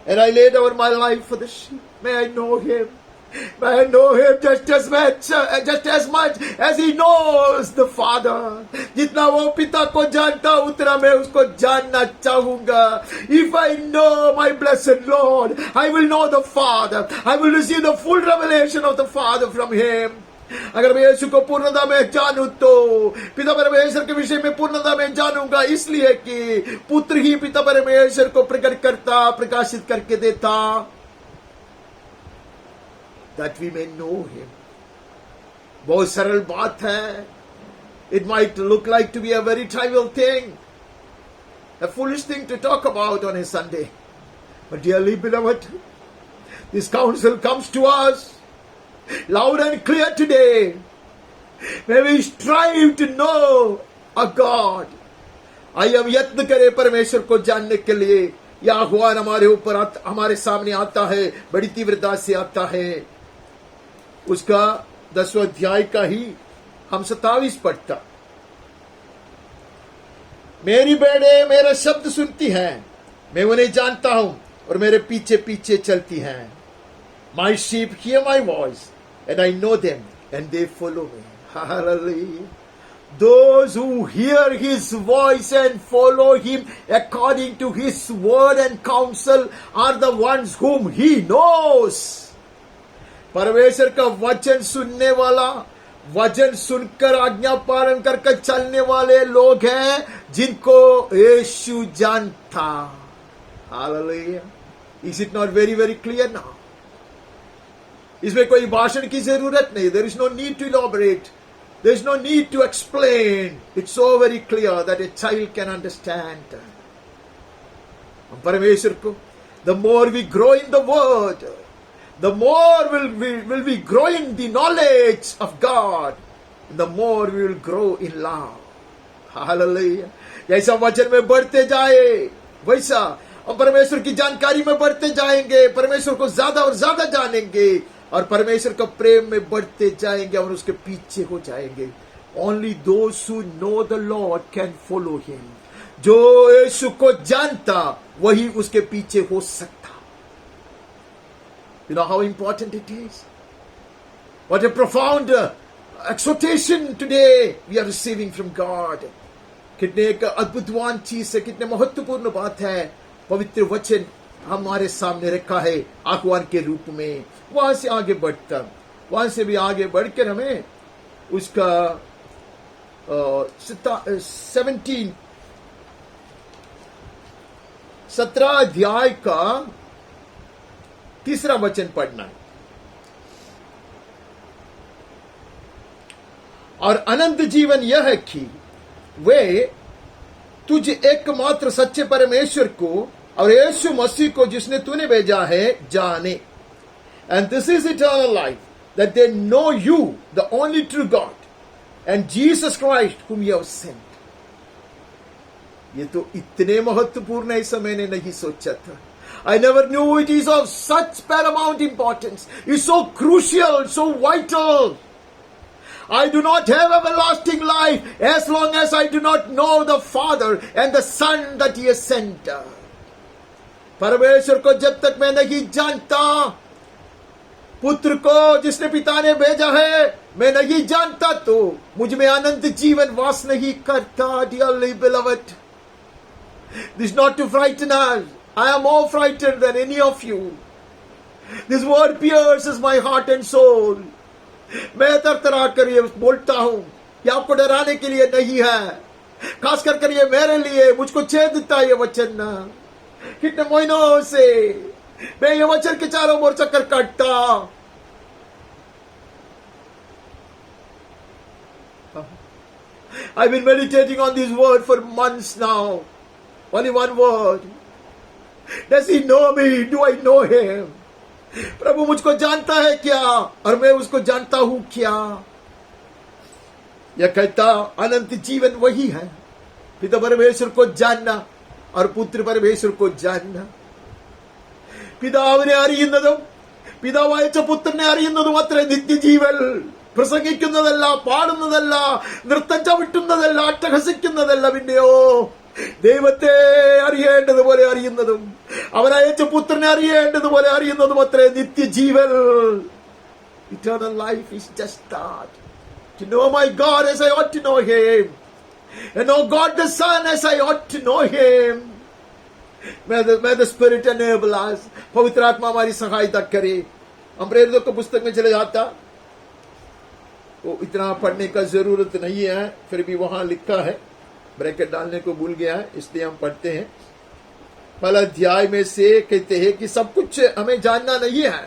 And I laid over my life for the sheep. May I know him. May I know him just as much as he knows the Father. जितना वो पिता को जानता उतना मैं उसको जानना चाहूंगा. If I know my blessed Lord, I will know the Father. I will receive the full revelation of the Father from him. अगर मैं यीशु को पूर्णता में जानूं तो पिता परमेश्वर के विषय में पूर्णता में जानूंगा, इसलिए कि पुत्र ही पिता परमेश्वर को प्रकट करता, प्रकाशित करके देता. That we may know him. बहुत सरल बात है. It might look like to be a very trivial thing, a foolish thing to talk about on a Sunday. But dearly beloved, this counsel comes to us loud and clear today. May we strive to know a God. आइए हम यत्न करें परमेश्वर को जानने के लिए. यह आह्वान हमारे ऊपर हमारे सामने आता है, बड़ी तीव्रता से आता है. उसका 10वां अध्याय का ही हम 27 पढ़ता. मेरी भेड़ें मेरा शब्द सुनती हैं, मैं उन्हें जानता हूं और मेरे पीछे पीछे चलती हैं. My sheep hear my voice and I know them and they follow me. Hallelujah. Those who hear his voice and follow him according to his word and counsel are the ones whom he knows. परमेश्वर का वचन सुनने वाला, वचन सुनकर आज्ञा पालन करके चलने वाले लोग हैं जिनको यीशु जानता. Hallelujah. Is it not very very clear now? इसमें कोई भाषण की जरूरत नहीं. There is no need to elaborate. There is no need to explain. It's so very clear that a child can understand. हम परमेश्वर को, the more we grow in the word, the more will we grow in the knowledge of God. The more we will grow in love. Hallelujah. जैसा वचन में बढ़ते जाए वैसा हम परमेश्वर की जानकारी में बढ़ते जाएंगे, परमेश्वर को ज्यादा और ज्यादा जानेंगे और परमेश्वर का प्रेम में बढ़ते जाएंगे और उसके पीछे हो जाएंगे. Only those who know the Lord can follow him. जो यीशु को जानता वही उसके पीछे हो सकता. You know how important it is? What a profound exhortation today we are receiving from God. कितने एक अद्भुतवान चीज है, कितने महत्वपूर्ण बात है. पवित्र वचन हमारे सामने रखा है आह्वान के रूप में, वहां से आगे बढ़ता, वहां से भी आगे बढ़कर हमें उसका 17 अध्याय का 3 वचन पढ़ना है। और अनंत जीवन यह है कि वे तुझ एकमात्र सच्चे परमेश्वर को और यीशु मसीह को जिसने तूने भेजा है जाने। And this is eternal life, that they know you the only true God and Jesus Christ whom you have sent। ये तो इतने महत्वपूर्ण है, ऐसा मैंने नहीं सोचा था। I never knew it is of such paramount importance. It's so crucial, so vital. I do not have everlasting life as long as I do not know the Father and the Son that He has sent। परमेश्वर को जब तक मैं नहीं जानता, पुत्र को जिसने पिता ने भेजा है मैं नहीं जानता, तो मुझ में अनंत जीवन वास नहीं करता। Dearly beloved, this is not to frighten us. I am more frightened than any of you. This word pierces my heart and soul. मैं तरतरा कर ये बोलता हूं, ये आपको डराने के लिए नहीं है, खास कर ये मेरे लिए, मुझको छेदता है ये वचन। कितने महीनों से मैं ये वचन के चारों ओर चक्कर काटता। I've been meditating on this word for months now. Only one word. Does he know me? Do I know him? प्रभु मुझको जानता है क्या और मैं उसको जानता हूं क्या? यह कहता अनंत जीवन वही है, पिता परमेश्वर को जानना और पुत्र परमेश्वर को जानना। പിതാവിനെ അറിയുന്നതും പിതാവ് അയച്ച പുത്രനെ അറിയുന്നതും അത്ര നിത്യജീവൻ। പ്രസംഗിക്കുന്നതല്ല, പാടുന്നതല്ല, നൃത്തം ചവിട്ടുന്നതല്ല, അട്ടഹസിക്കുന്നതല്ല, പിന്നെയോ ദൈവത്തെ അറിയേണ്ടതുപോലെ അറിയുന്നതും അവൻ അയച്ച പുത്രനെ അറിയേണ്ടതുപോലെ അറിയുന്നതും അത്രേ നിത്യജീവൻ. Eternal life is just that. To know my God as I ought to know Him, and know God the Son as I ought to know Him. May the Spirit enable us. पवित्र आत्मा हमारी सहायता करे। हम प्रेरितों की पुस्तक में चले जाता, वो इतना पढ़ने का जरूरत नहीं है, फिर भी वहां लिखा है, ब्रैकेट डालने को भूल गया है, इसलिए हम पढ़ते हैं। पहला अध्याय में से कहते हैं कि सब कुछ हमें जानना नहीं है।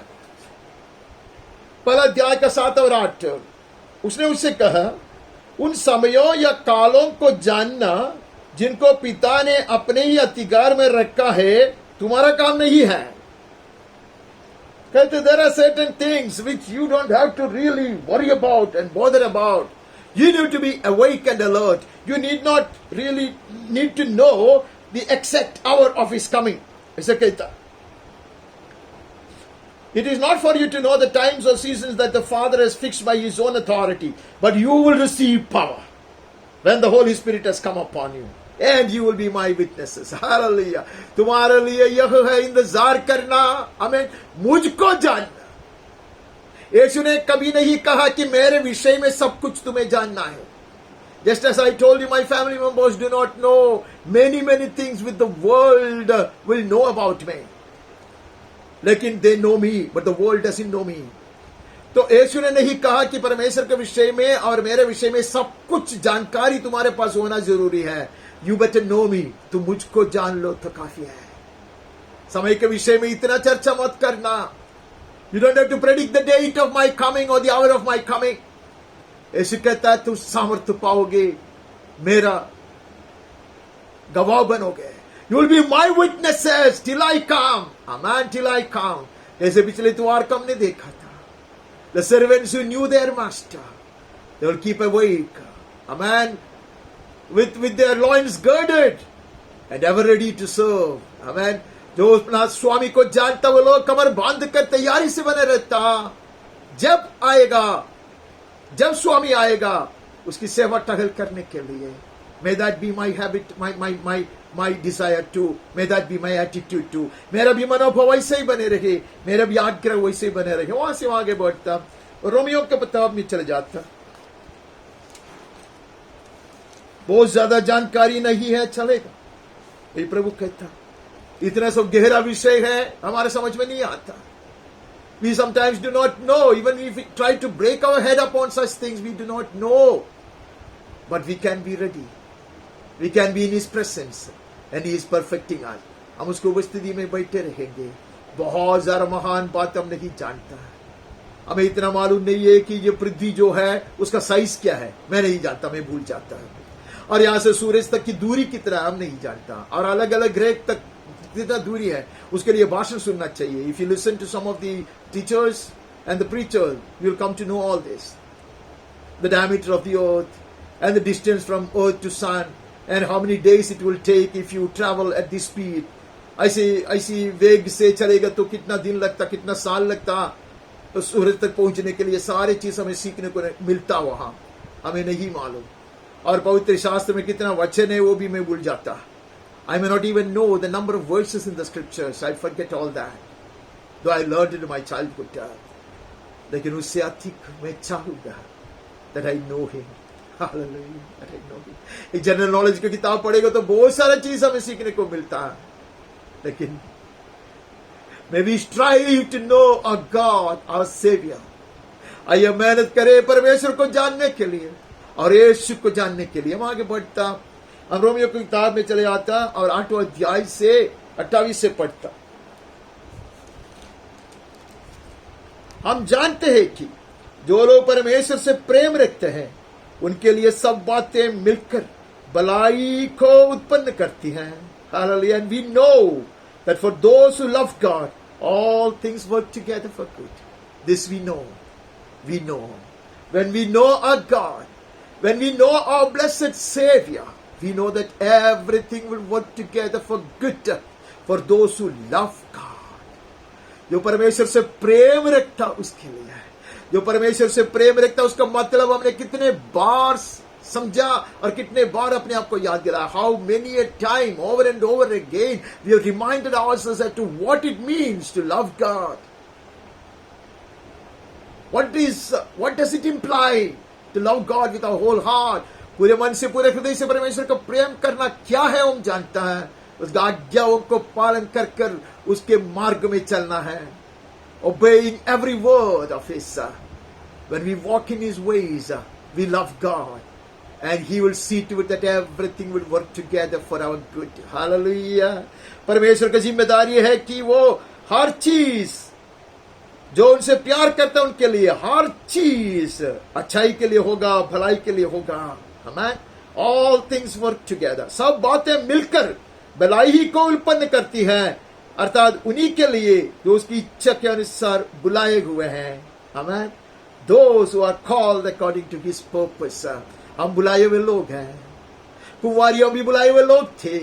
पहला अध्याय का 7 और 8, उसने उससे कहा, उन समयों या कालों को जानना जिनको पिता ने अपने ही अधिकार में रखा है तुम्हारा काम नहीं है। कहते there are certain things which you don't have to really worry about and bother about. You need to be awake and alert. You need not really need to know the exact hour of his coming. ऐसा कहता, it is not for you to know the times or seasons that the Father has fixed by his own authority, but you will receive power when the Holy Spirit has come upon you, and you will be my witnesses. Hallelujah. तुम्हारे लिए यह है इंतजार करना, हमें मुझको जानना। यीशु ने कभी नहीं कहा कि मेरे विषय में सब कुछ तुम्हें जानना है। Just as I told you, my family members do not know many things which the world will know about me. लेकिन they know me, but the world doesn't know me. तो यीशु ने नहीं कहा कि परमेश्वर के विषय में और मेरे विषय में सब कुछ जानकारी तुम्हारे पास होना जरूरी है। You better know me. तुम मुझको जान लो तो काफी है। समय के विषय में इतना चर्चा मत करना। You don't have to predict the date of my coming or the hour of my coming. यीशु कहता है तुम सामर्थ्य पाओगे, मेरा गवाह बनोगे। You will be my witnesses till I come. Amen, till I come. जैसे पिछले त्योहार को हमने देखा था, the servants who knew their master, they will keep awake. Amen. With their loins girded and ever ready to serve. Amen. जो अपना स्वामी को जानता वो लोग कमर बांध कर तैयारी से बने रहता। जब आएगा, जब स्वामी आएगा उसकी सेवा टहल करने के लिए। May that be my habit, my desire too. May that be my attitude too. मेरा भी मनोभाव वैसे ही बने रहे, मेरा भी आग्रह वैसे ही बने रहे। वहां से आगे बढ़ता, रोमियो के किताब में चले जाता। बहुत ज्यादा जानकारी नहीं है, चलेगा। ये प्रभु कहता इतना सब गहरा विषय है, हमारे समझ में नहीं आता. We sometimes do not know. Even if we try to break our head upon such things, we do not know. But we can be ready. We can be in His presence. And He is perfecting us. हम उसकी उपस्थिति में बैठे रहेंगे. बहुत ज़्यादा महान बात हम नहीं जानता. हमें इतना मालूम नहीं है कि ये पृथ्वी जो है उसका साइज क्या है. मैं नहीं जानता, मैं भूल जाता हूँ. और यहाँ से सूरज तक की दूरी कितना है हम नहीं जानता. और अलग अलग ग्रह तक कितना दूरी है, उसके लिए भाषण सुनना चाहिए. If you listen to some of the teachers and the preachers, you will come to know all this. The diameter of the earth and the distance from earth to sun and how many days it will take if you travel at this speed. ऐसी वेग से चलेगा तो कितना दिन लगता, कितना साल लगता तो सूरज तक पहुंचने के लिए. सारे चीज हमें सीखने को मिलता वहां, हमें नहीं मालूम. और पवित्र शास्त्र में कितना वचन है वो भी मैं भूल जाता. I may not even know the number of verses in the scriptures. I forget all that. Though I learned it in my childhood. लेकिन उससे अधिक मैं चाहूंगा that I know Him. Hallelujah. That I know Him. एक general knowledge की किताब पढ़ेगा तो बहुत सारा चीज हमें सीखने को मिलता है. लेकिन may we strive to know our God, our Savior. आइए मेहनत करें परमेश्वर को जानने के लिए और यीशु को जानने के लिए. हम आगे बढ़ता, हम रोमियो की किताब में चले आता और 8वां अध्याय से 28 से पढ़ता. हम जानते हैं कि जो लोग परमेश्वर से प्रेम रखते हैं उनके लिए सब बातें मिलकर भलाई को उत्पन्न करती हैं. Hallelujah. And we know that for those who love God, all things work together for good. This we know. We know. When we know our God, when we know our blessed Savior, we know that everything will work together for good for those who love God. जो परमेश्वर से प्रेम रखता उसके लिए है. जो परमेश्वर से प्रेम रखता उसका मतलब हमने कितने बार समझा और कितने बार अपने आप को याद दिलाया. How many a time over and over again we have reminded ourselves as to what it means to love God. What does it imply to love God with our whole heart? पूरे मन से पूरे हृदय से परमेश्वर को प्रेम करना क्या है हम जानता है. उसका आज्ञाओं को पालन कर कर उसके मार्ग में चलना है. Obeying every word of His. When we walk in His ways, we love God. And He will see to it that everything will work together for our good. Hallelujah. परमेश्वर की जिम्मेदारी है कि वो हर चीज जो उनसे प्यार करता है उनके लिए हर चीज अच्छाई के लिए होगा, भलाई के लिए होगा. Amen. All things work together. सब बातें मिलकर भलाई ही को उत्पन्न करती हैं, अर्थात उन्हीं के लिए जो उसकी इच्छा के अनुसार बुलाए हुए हैं. Amen. Those who are called according to His purpose. हम बुलाए हुए लोग हैं. कुंवारियों भी बुलाए हुए लोग थे,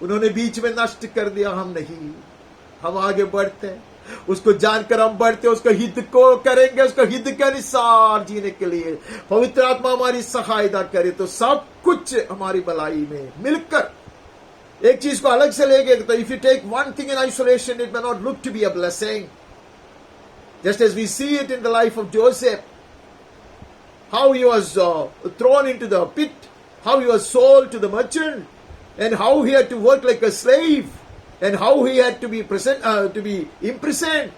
उन्होंने बीच में नष्ट कर दिया. हम नहीं, हम आगे बढ़ते हैं. उसको जानकर हम बढ़ते, उसको हित को करेंगे, उसको हित के अनुसार जीने के लिए पवित्र आत्मा हमारी सहायता करे तो सब कुछ हमारी भलाई में मिलकर. एक चीज को अलग से लेंगे तो if you take one thing in isolation it may not look to be a blessing. Just as we see it in the life of Joseph, how he was thrown into the pit, how he was sold to the merchant, and how he had to work like a slave, and how he had to be imprisoned.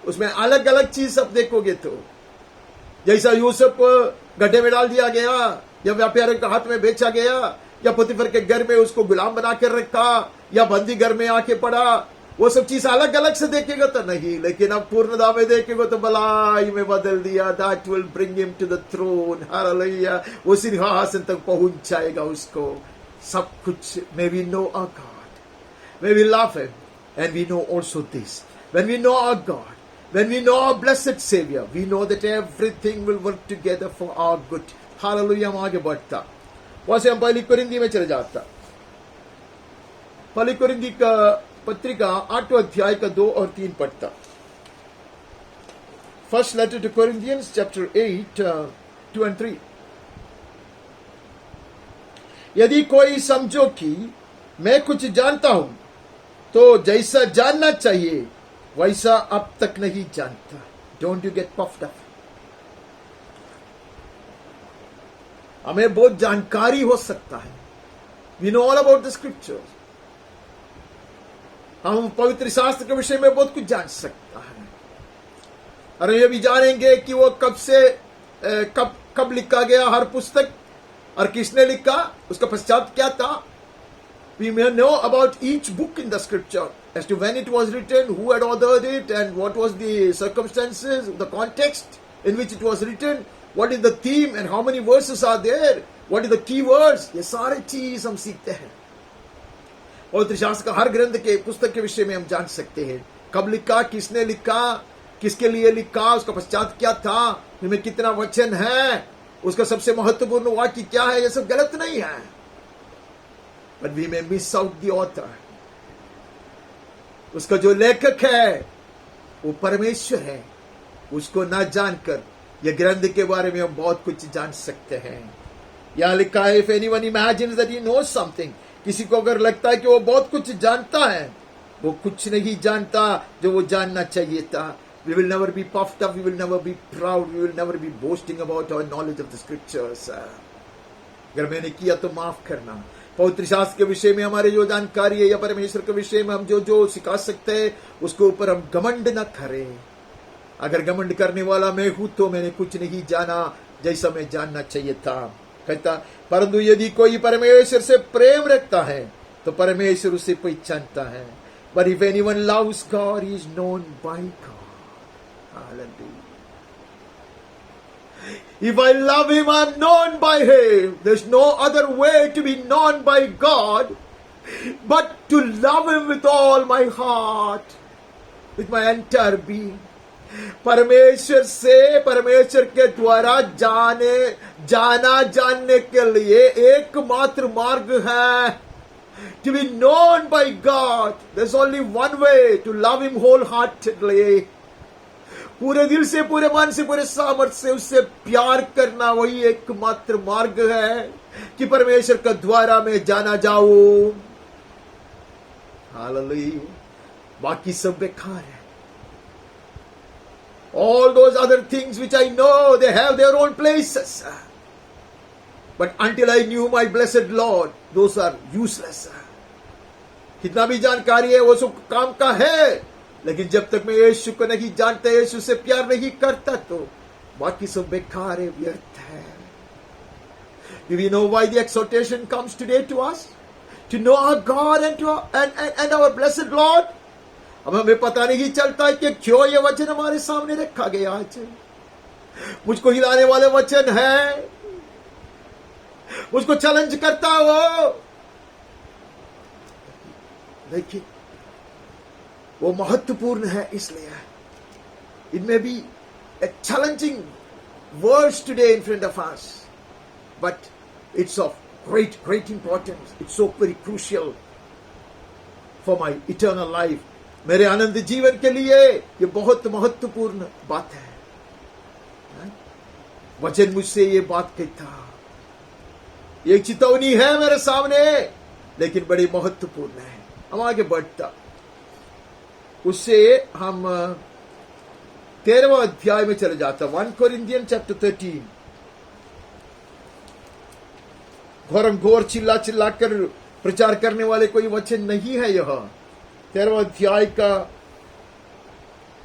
उसमें अलग अलग चीज सब देखोगे तो जैसा यूसुफ को गड्ढे में डाल दिया गया, या व्यापारी के हाथ में बेचा गया, या पोतीफर के घर में उसको गुलाम बना कर रखा, या बंदी घर में आके पड़ा, वो सब चीज अलग अलग से देखेगा तो नहीं. लेकिन अब पूर्णता में देखेगा तो भलाई में बदल दिया. That will bring him to the throne. Hallelujah. वो सिंहासन तक पहुंच जाएगा उसको. सब कुछ. May we know our God. May we love Him. And we know also this. When we know our God, when we know our blessed Savior, we know that everything will work together for our good. Hallelujah. हम आगे बढ़ता. वहां से हम पहली कुरिन्दी में चले जाता. पहली कुरिन्दी का पत्रिका 8वां अध्याय का 2 और 3 पढ़ता. First letter to Corinthians chapter 8 2 and 3. यदि कोई समझो कि मैं कुछ जानता हूं तो जैसा जानना चाहिए वैसा अब तक नहीं जानता. Don't you get puffed up. हमें बहुत जानकारी हो सकता है. We know all about the scriptures. हम पवित्र शास्त्र के विषय में बहुत कुछ जान सकता है, और ये भी जानेंगे कि वो कब लिखा गया हर पुस्तक, और किसने लिखा, उसका पश्चात क्या था. We may know about each book in the scripture as to when it was written, who had authored it, and what was the circumstances, the context in which it was written, what is the theme and how many verses are there, what is the key words. ये सारे चीज हम सीखते हैं. पवित्र शास्त्र का हर ग्रंथ के पुस्तक के विषय में हम जान सकते हैं. कब लिखा, किसने लिखा, किसके लिए लिखा, उसका पश्चात क्या था, इसमें कितना वचन है, उसका सबसे महत्वपूर्ण वाक्य क्या है. ये सब गलत नहीं है, but we may miss out the author. उसका जो लेखक है वो परमेश्वर है. उसको ना जानकर यह ग्रंथ के बारे में हम बहुत कुछ जान सकते हैं. यहां लिखा है, if anyone imagines that he knows something, किसी को अगर लगता है कि वो बहुत कुछ जानता है, वो कुछ नहीं जानता जो वो जानना चाहिए था. We will never be puffed up, we will never be proud, we will never be boasting about our knowledge of the scriptures. अगर मैंने किया तो माफ करना. पवित्र शास्त्र के विषय में हमारे जो जानकारी है या परमेश्वर के विषय में हम जो सिखा सकते हैं, उसके ऊपर हम घमंड न करें. अगर घमंड करने वाला मैं हूं तो मैंने कुछ नहीं जाना जैसा मैं जानना चाहिए था. कहता, परंतु यदि कोई परमेश्वर से प्रेम रखता है तो परमेश्वर उसे पहचानता है. But if anyone loves God, he is known by God. Hallelujah. If I love him, I am known by him. There's no other way to be known by God but to love him with all my heart, with my entire being. परमेश्वर से, परमेश्वर के द्वारा जानने के लिए एकमात्र मार्ग है to be known by God. There's only one way to love him wholeheartedly. पूरे दिल से, पूरे मन से, पूरे सामर्थ्य से उससे प्यार करना, वही एकमात्र मार्ग है कि परमेश्वर के द्वारा मैं जाना जाऊं. हालेलुया. बाकी सब बेकार है. All those other things which I know, they have their own places. But until I knew my blessed Lord, those are useless. कितना भी जानकारी है वो सब काम का है, लेकिन जब तक मैं यीशु को नहीं जानता, यीशु से प्यार नहीं करता, तो बाकी सब बेकार है, व्यर्थ है. Do we know why the exhortation comes today to us? To know our God and our blessed Lord. अब हमें पता नहीं चलता है कि क्यों ये वचन हमारे सामने रखा गया आज. मुझको हिलाने वाले वचन है, मुझको चैलेंज करता हो. देखिए, वो महत्वपूर्ण है, इसलिए it may be a challenging words today in front of us, but it's of great importance. It's so very crucial for my eternal life. मेरे आनंद जीवन के लिए ये बहुत महत्वपूर्ण बात है. वचन मुझसे ये बात कहता, एक चेतावनी है मेरे सामने, लेकिन बड़ी महत्वपूर्ण है. हम आगे बढ़ता, उससे हम 13वां अध्याय में चले जाता. 1 Corinthians chapter 13. घोर चिल्ला कर प्रचार करने वाले कोई वचन नहीं है. यह 13वां अध्याय का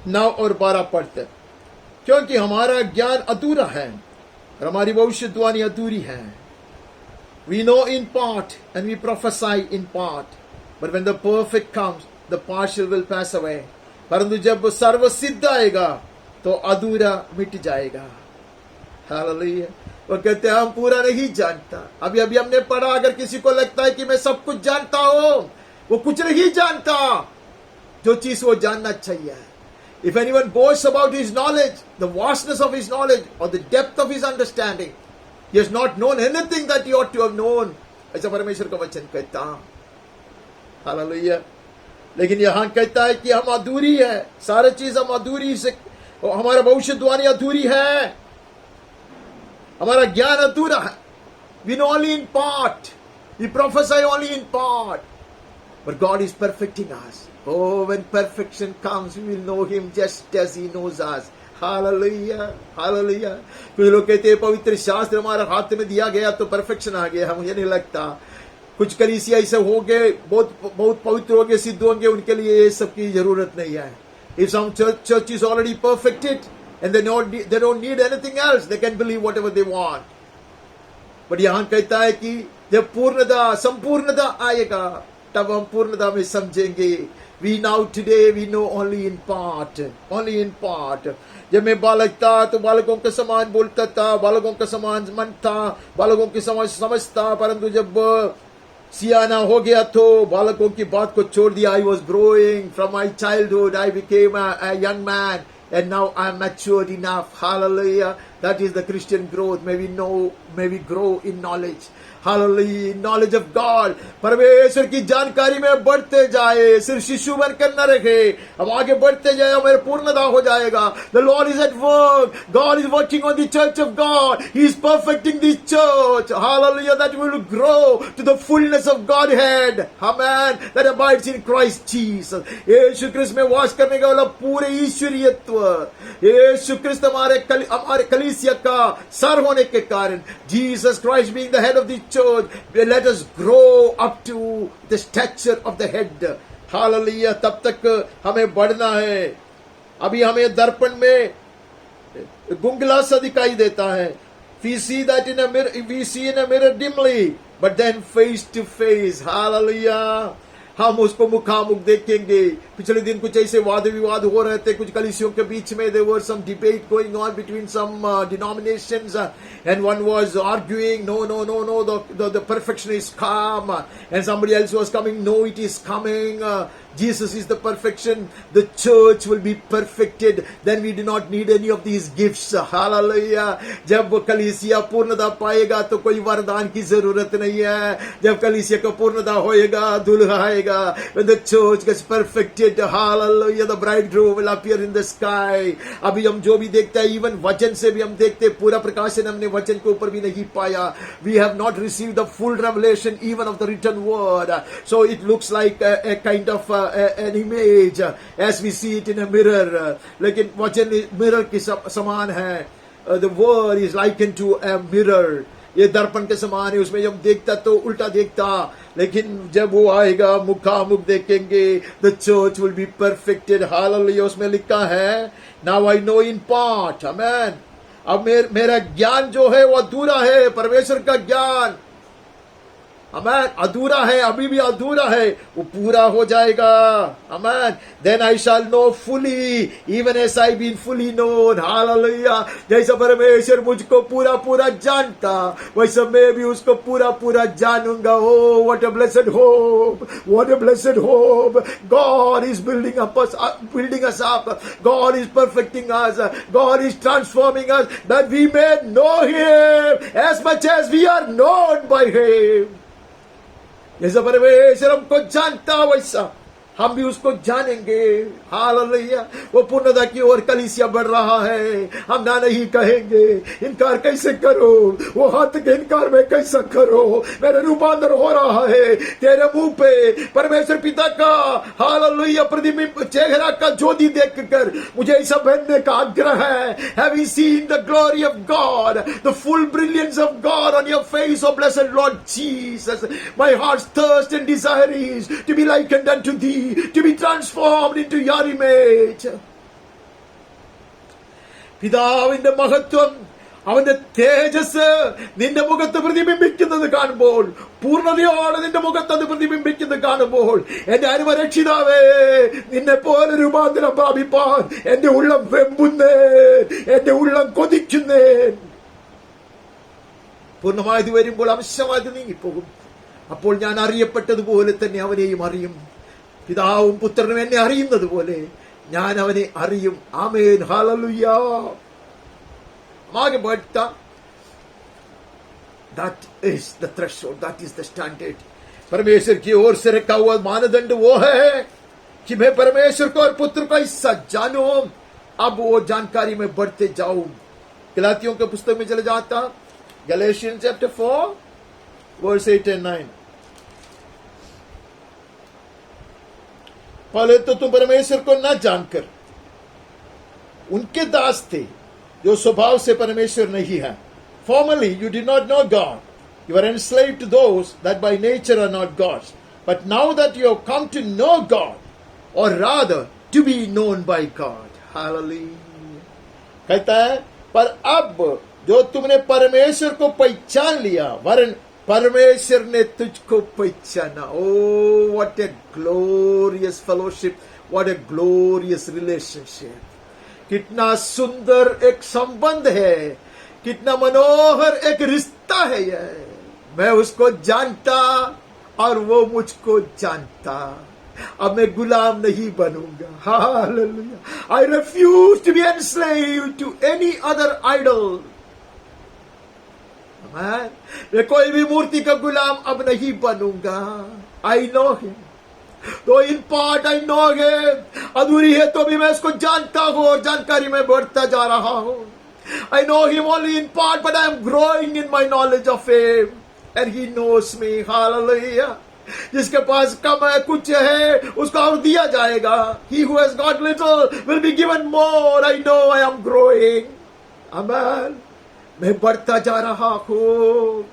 9 और 12 पढ़ते. क्योंकि हमारा ज्ञान अधूरा है और हमारी भविष्यवाणी अधूरी है. We know in part and we prophesy in part, but when the perfect comes, the partial will pass away. परंतु जब सर्व सिद्ध आएगा तो अधूरा मिट जाएगा. हालेलुया. वो कहते हैं हम पूरा नहीं जानता. अभी हमने पढ़ा, अगर किसी को लगता है कि मैं सब कुछ जानता हूं, वो कुछ नहीं जानता जो चीज वो जानना चाहिए. If anyone boasts about his knowledge, the vastness of his knowledge or the depth of his understanding, he has not known anything that he ought to have known. ऐसा परमेश्वर का वचन कहता. हालेलुया. लेकिन यहां कहता है कि हम अधूरी है, सारे चीज हम अधूरी से, हमारा भविष्यवाणी अधूरी है, हमारा ज्ञान अधूरा है. We know only in part, we prophesy only in part, but God is perfecting us. Oh, when perfection comes, we will know him just as he knows us. Hallelujah. Hallelujah. कुछ लोग कहते हैं पवित्र शास्त्र हमारे हाथ में दिया गया तो परफेक्शन आ गया. मुझे नहीं लगता. कुछ कलीसिया ऐसे हो गए, बहुत बहुत पवित्र हो गए, सिद्ध होंगे, उनके लिए ये सब की जरूरत नहीं है. If some church is already perfected and they don't need anything else, they can believe whatever they want. But यहाँ कहता है कि जब पूर्णता संपूर्णता आएगा तब हम पूर्णता में समझेंगे. We now today we know only in part. जब मैं बालक था तो बालकों के समान बोलता था, बालकों के समान मन था, बालकों के समान समझता, परंतु जब सियाना हो गया तो बालकों की बात को छोड़ दिया. I was growing from my childhood. I became a young man and now I am matured enough. Hallelujah. That is the Christian growth. May we grow in knowledge. Hallelujah. Knowledge of God. परमेश्वर की जानकारी में बढ़ते जाए, सिर्फ शिशु बनकर न रखे, हम आगे बढ़ते जाए, हमारे पूर्णता हो जाएगा. The Lord is at work. God is working on the church of God. He is perfecting this church. Hallelujah. That we will grow to the fullness of Godhead. Amen. That abides in Christ Jesus. यीशु क्रिस्त में वास करने का वाला पूरे ईश्वरीयत्व, यीशु क्रिस्त हमारे कलीसिया का sir होने के कारण, Jesus Christ being the head of the church, let us grow up to the stature of the head. Hallelujah. तब तक हमें बढ़ना है. अभी हमें दर्पण में गुंगला सा दिखाई देता है. We see in a mirror dimly, but then face to face. Hallelujah. हम उसको मुखामुख देखेंगे. पिछले दिन कुछ ऐसे वाद विवाद हो रहे थे कुछ कलीसियों के बीच में. There was some debate going on between some denominations, and one was arguing, no, the perfection is come, and somebody else was coming, no, it is coming. Jesus is the perfection. The church will be perfected. Then we do not need any of these gifts. Hallelujah. जब कलीसिया पूर्णता पाएगा तो कोई वरदान की जरूरत नहीं है. जब कलीसिया को पूर्णता होएगा, दुल्हा आएगा. When the church gets perfected, hallelujah, the bridegroom will appear in the sky. अभी हम जो भी देखते हैं, even वचन से भी हम देखते हैं, पूरा प्रकाशन हमने वचन के ऊपर भी नहीं पाया. We have not received the full revelation even of the written word. So it looks like a kind of an image as we see it in a mirror. लेकिन वचन मिरर के समान है. The word is likened to a mirror. ये दर्पण के समान है. उसमें जब देखता तो उल्टा देखता, लेकिन जब वो आएगा मुखामुख देखेंगे. The church will be perfected. Hallelujah. उसमें लिखा है, now I know in part. Amen. अब मेरा ज्ञान जो है वो अधूरा है. परमेश्वर का ज्ञान अमेन अधूरा है, अभी भी अधूरा है, वो पूरा हो जाएगा. Amen. Then I shall know fully, even as I been fully known. Hallelujah. जैसा परमेश्वर मुझको पूरा पूरा जानता, वैसा मैं भी उसको पूरा पूरा जानूंगा. Oh, what a blessed hope! What a blessed hope! God is building us up. God is perfecting us. God is transforming us, that we may know Him as much as we are known by Him. जैसा परमेश्वर हमको जानता वैसा हम भी उसको जानेंगे. Hallelujah. वो पूर्णता की ओर कलीसिया बढ़ रहा है. हम ना नहीं कहेंगे. इनकार कैसे करो, वो हाथ के इनकार में कैसा करो. मेरा रूपांतर हो रहा है तेरे मुंह पे. परमेश्वर पिता का हालेलुया प्रतिबिंब चेहरा का ज्योति देखकर मुझे ऐसा बनने का आग्रह है. Having seen the glory of God, the full brilliance of God on your face, O blessed Lord Jesus, my heart's thirst and desire is to be likened unto thee, to be transformed into your image. പിതാവിന്റെ മഹത്വം, അവന്റെ തേജസ് നിന്റെ മുഖത്ത് പ്രതിബിംബിക്കുന്നത് കാണുമ്പോൾ, പൂർണ്ണതയോടെ നിന്റെ മുഖത്ത് അത് പ്രതിബിംബിക്കുന്നത് കാണുമ്പോൾ, എന്റെ അരുമരക്ഷിതാവേ, നിന്നെ പോലെ രൂപാന്തരം പ്രാപിപ്പാൻ എന്റെ ഉള്ളം വെമ്പുന്നേ, എന്റെ ഉള്ളം കൊതിക്കുന്നേ. പൂർണ്ണമായത് വരുമ്പോൾ അംശമായത് നീങ്ങിപ്പോകും. അപ്പോൾ ഞാൻ അറിയപ്പെട്ടതുപോലെ തന്നെ അവനെയും അറിയും. പിതാവും പുത്രനും എന്നെ അറിയുന്നത് പോലെ ഞാൻ അവനെ അറിയും. ആമേൻ. ഹല്ലേലൂയ. ആകെ बढ़ता. That is the threshold, that is the standard. परमेश्वर की ओर से रखा हुआ मानदंड वो है कि मैं परमेश्वर को और पुत्र को ऐसा जानूं. अब वो जानकारी में बढ़ते जाऊं. गलातियों के पुस्तक में चले जाता, Galatians chapter 4 verse 8 and 9. पहले तो तुम परमेश्वर को न जानकर उनके दास थे जो स्वभाव से परमेश्वर नहीं है. Formerly you did not know God. You were enslaved to those that by nature are not God's. But now that you have come to know God, or rather to be known by God. Hallelujah. कहता है, पर अब जो तुमने परमेश्वर को पहचान लिया, वरन परमेश्वर ने तुझको पहचाना. Oh, what a glorious fellowship, what a glorious relationship. कितना सुंदर एक संबंध है, कितना मनोहर एक रिश्ता है यह. मैं उसको जानता और वो मुझको जानता. अब मैं गुलाम नहीं बनूंगा. Hallelujah. I refuse to be enslaved to any other idol. Amen. मैं कोई भी मूर्ति का गुलाम अब नहीं बनूंगा. I know him. तो in part I know him. अधूरी है तो भी मैं उसको जानता हूँ और जानकारी में बढ़ता जा रहा हूँ. I know him only in part, but I am growing in my knowledge of him. And he knows me. Hallelujah. जिसके पास कम है, कुछ है, उसको और दिया जाएगा. He who has got little will be given more. I know I am growing. Amen. मैं बढ़ता जा रहा हूँ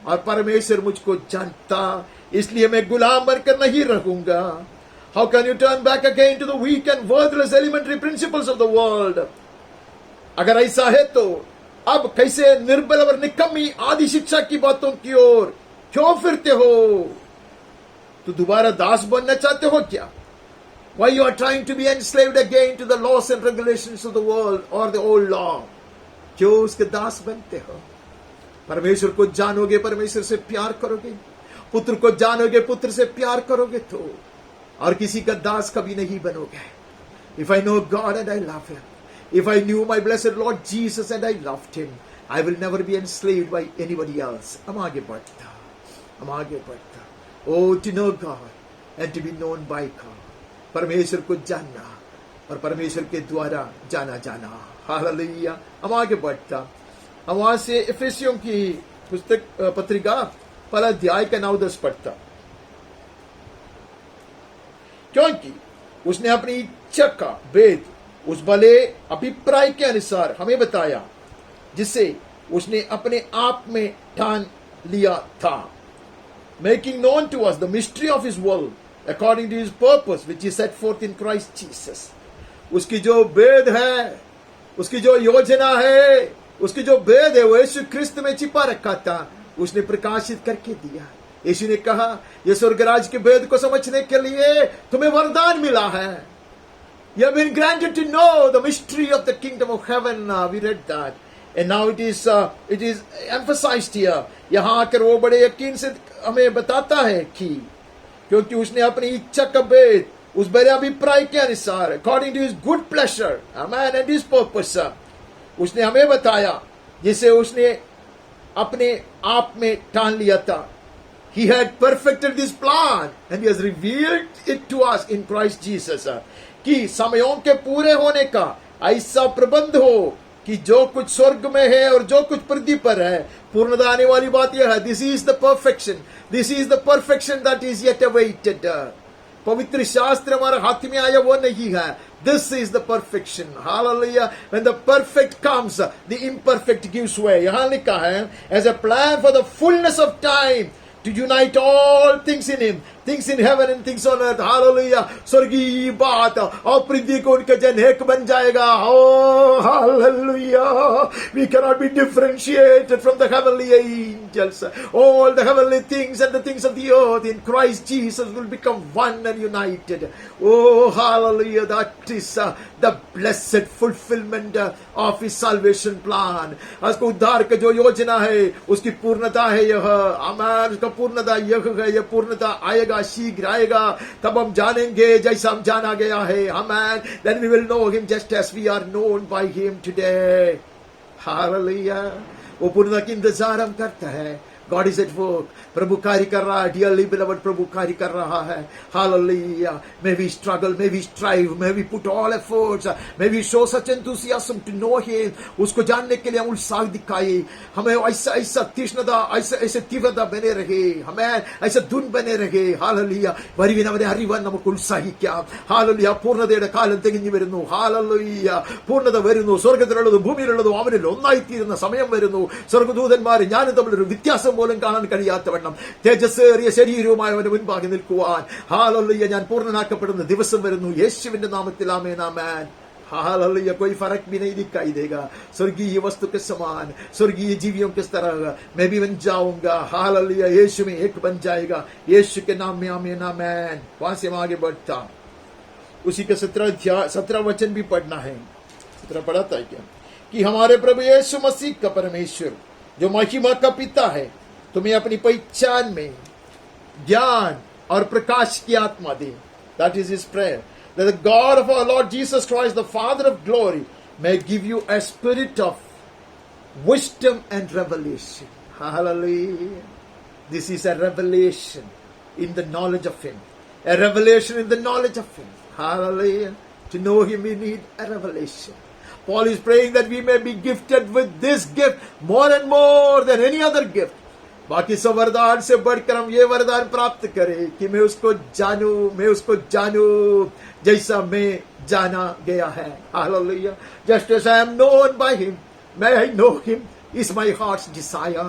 और परमेश्वर मुझको जानता, इसलिए मैं गुलाम बनकर नहीं रहूंगा. How can you turn back again to the weak and worthless elementary principles of the world? अगर ऐसा है तो अब कैसे निर्बल और निकम्मी आदि शिक्षा की बातों की ओर क्यों फिरते हो? तो दोबारा दास बनना चाहते हो क्या? Why you are trying to be enslaved again to the laws and regulations of the world or the old law? क्यों उसके दास बनते हो? परमेश्वर को जानोगे, परमेश्वर से प्यार करोगे. पुत्र को जानोगे, पुत्र से प्यार करोगे तो और किसी का दास कभी नहीं बनोगे. If I know God and I love him, if I knew my blessed Lord Jesus and I loved him, I will never be enslaved by anybody else. हम आगे बढ़ता. Oh, to know God and to be known by God. परमेश्वर को जानना और परमेश्वर के द्वारा जाना. हालेलुया. हम आगे बढ़ता. हम वहां से इफिसियों की पुस्तक पत्रिका पहला अध्याय का 9-10 पढ़ता. क्योंकि उसने अपनी इच्छा का भेद उस भले अभिप्राय के अनुसार हमें बताया, जिसे उसने अपने आप में ठान लिया था. Making known to us the mystery of his will according to his purpose which he set forth in Christ Jesus. उसकी जो भेद है, उसकी जो योजना है, उसकी जो भेद है वो यीशु ख्रिस्त में छिपा रखा था, उसने प्रकाशित करके दिया. यीशु ने कहा, ये स्वर्गराज के भेद को समझने के लिए तुम्हें वरदान मिला है. You have been granted to know the mystery of the kingdom of heaven. We read that. And now it is emphasized here. यहाँ आकर वो बड़े यकीन से हमें बताता है कि क्योंकि उसने अपनी इच्छा का भेद उस बड़े अभिप्राय के अनुसार according to his good pleasure, amen, and his purpose, उसने हमें बताया, जिसे उसने अपने आप में ठान लिया था. He had perfected this plan and he has revealed it to us in Christ Jesus. कि समयों के पूरे होने का ऐसा प्रबंध हो कि जो कुछ स्वर्ग में है और जो कुछ पृथ्वी पर है, पूर्णता आने वाली बात यह है. This is the perfection. This is the perfection that is yet awaited. पवित्र शास्त्र हमारे हाथ में आया वो नहीं है. This is the perfection. Hallelujah. When the perfect comes, the imperfect gives way. यहाँ लिखा है, as a plan for the fullness of time to unite all things in him, things in heaven and things on earth. Hallelujah. स्वर्गीय बात और पृथ्वी को उनका जन एक बन जाएगा. Oh, hallelujah. We cannot be differentiated from the heavenly angels. All the heavenly things and the things of the earth in Christ Jesus will become one and united. Oh, hallelujah. That is the blessed fulfillment of his salvation plan. उसको उद्धार का जो योजना है, उसकी पूर्णता है यह. आमेन. उसका पूर्णता यह है. यह पूर्णता आएगा, शीघ्र आएगा. तब हम जानेंगे जैसा हम जाना गया है. Amen. Then we will know him just as we are known by him today. Hallelujah. वो पूर्णता की इंतजार हम करता है. God is at work. प्रभु कार्य कर रहा है. Dearly beloved, प्रभु कार्य कर रहा है. Hallelujah. May we struggle, may we strive, may we put all efforts, may we show such enthusiasm to know him. उसको जानने के लिए हम उत्साह दिखाए. हमें ऐसा तीक्ष्णता, ऐसे तीव्रता बने रहे. हमें ऐसे धुन बने रहे. Hallelujah. വരുവിനവനെ അറിവാൻ നമുക്ക് ഉത്സാഹിക്കാം. Hallelujah. പൂർണ്ണതയുടെ കാലം തികഞ്ഞു വരുന്നു. Hallelujah. പൂർണ്ണത വരുന്നു. സ്വർഗ്ഗത്തിലുള്ളതും ഭൂമിയിലുള്ളതും അവനിൽ ഒന്നായിത്തീരുന്ന സമയം വരുന്നു. സ്വർഗ്ഗദൂതന്മാരും ഞാനും തമ്മിലൊരു വ്യത്യാസം മൂലം കാണാൻ കഴിയാത്തവണ്ണം തേജസ്സേറിയ ശരീരവുമായി അവന്റെ മുൻപാകെ നിൽക്കുവാൻ ഹല്ലേലൂയ ഞാൻ പൂർണ്ണനാക്കപ്പെടുന്ന ദിവസം വരുന്നു. യേശുവിന്റെ നാമത്തിൽ ആമേൻ ആമേൻ. हालेलुया. कोई फर्क भी नहीं दिखाई देगा. स्वर्गीय वस्तु के समान, स्वर्गीय जीवियों के तरह मैं भी बन जाऊंगा. हालेलुया. यीशु में एक बन जाएगा. यीशु के नाम में आमीन आमीन. वहां से हम आगे बढ़ता, उसी के 17 वचन भी पढ़ना है. 17 पढ़ाता है क्या कि हमारे प्रभु यीशु मसीह का परमेश्वर जो महिमा का पिता है तुम्हें अपनी पहचान में ज्ञान और प्रकाश की आत्मा दे. That is his prayer. That the God of our Lord Jesus Christ, the Father of glory, may give you a spirit of wisdom and revelation. Hallelujah. This is a revelation in the knowledge of Him. A revelation in the knowledge of Him. Hallelujah. To know Him, we need a revelation. Paul is praying that we may be gifted with this gift more and more than any other gift. बाकी सब वरदान से बढ़कर हम ये वरदान प्राप्त करें कि मैं उसको जानूं जैसा मैं जाना गया है. Hallelujah. Just as I am known by Him, may I know Him is my heart's desire.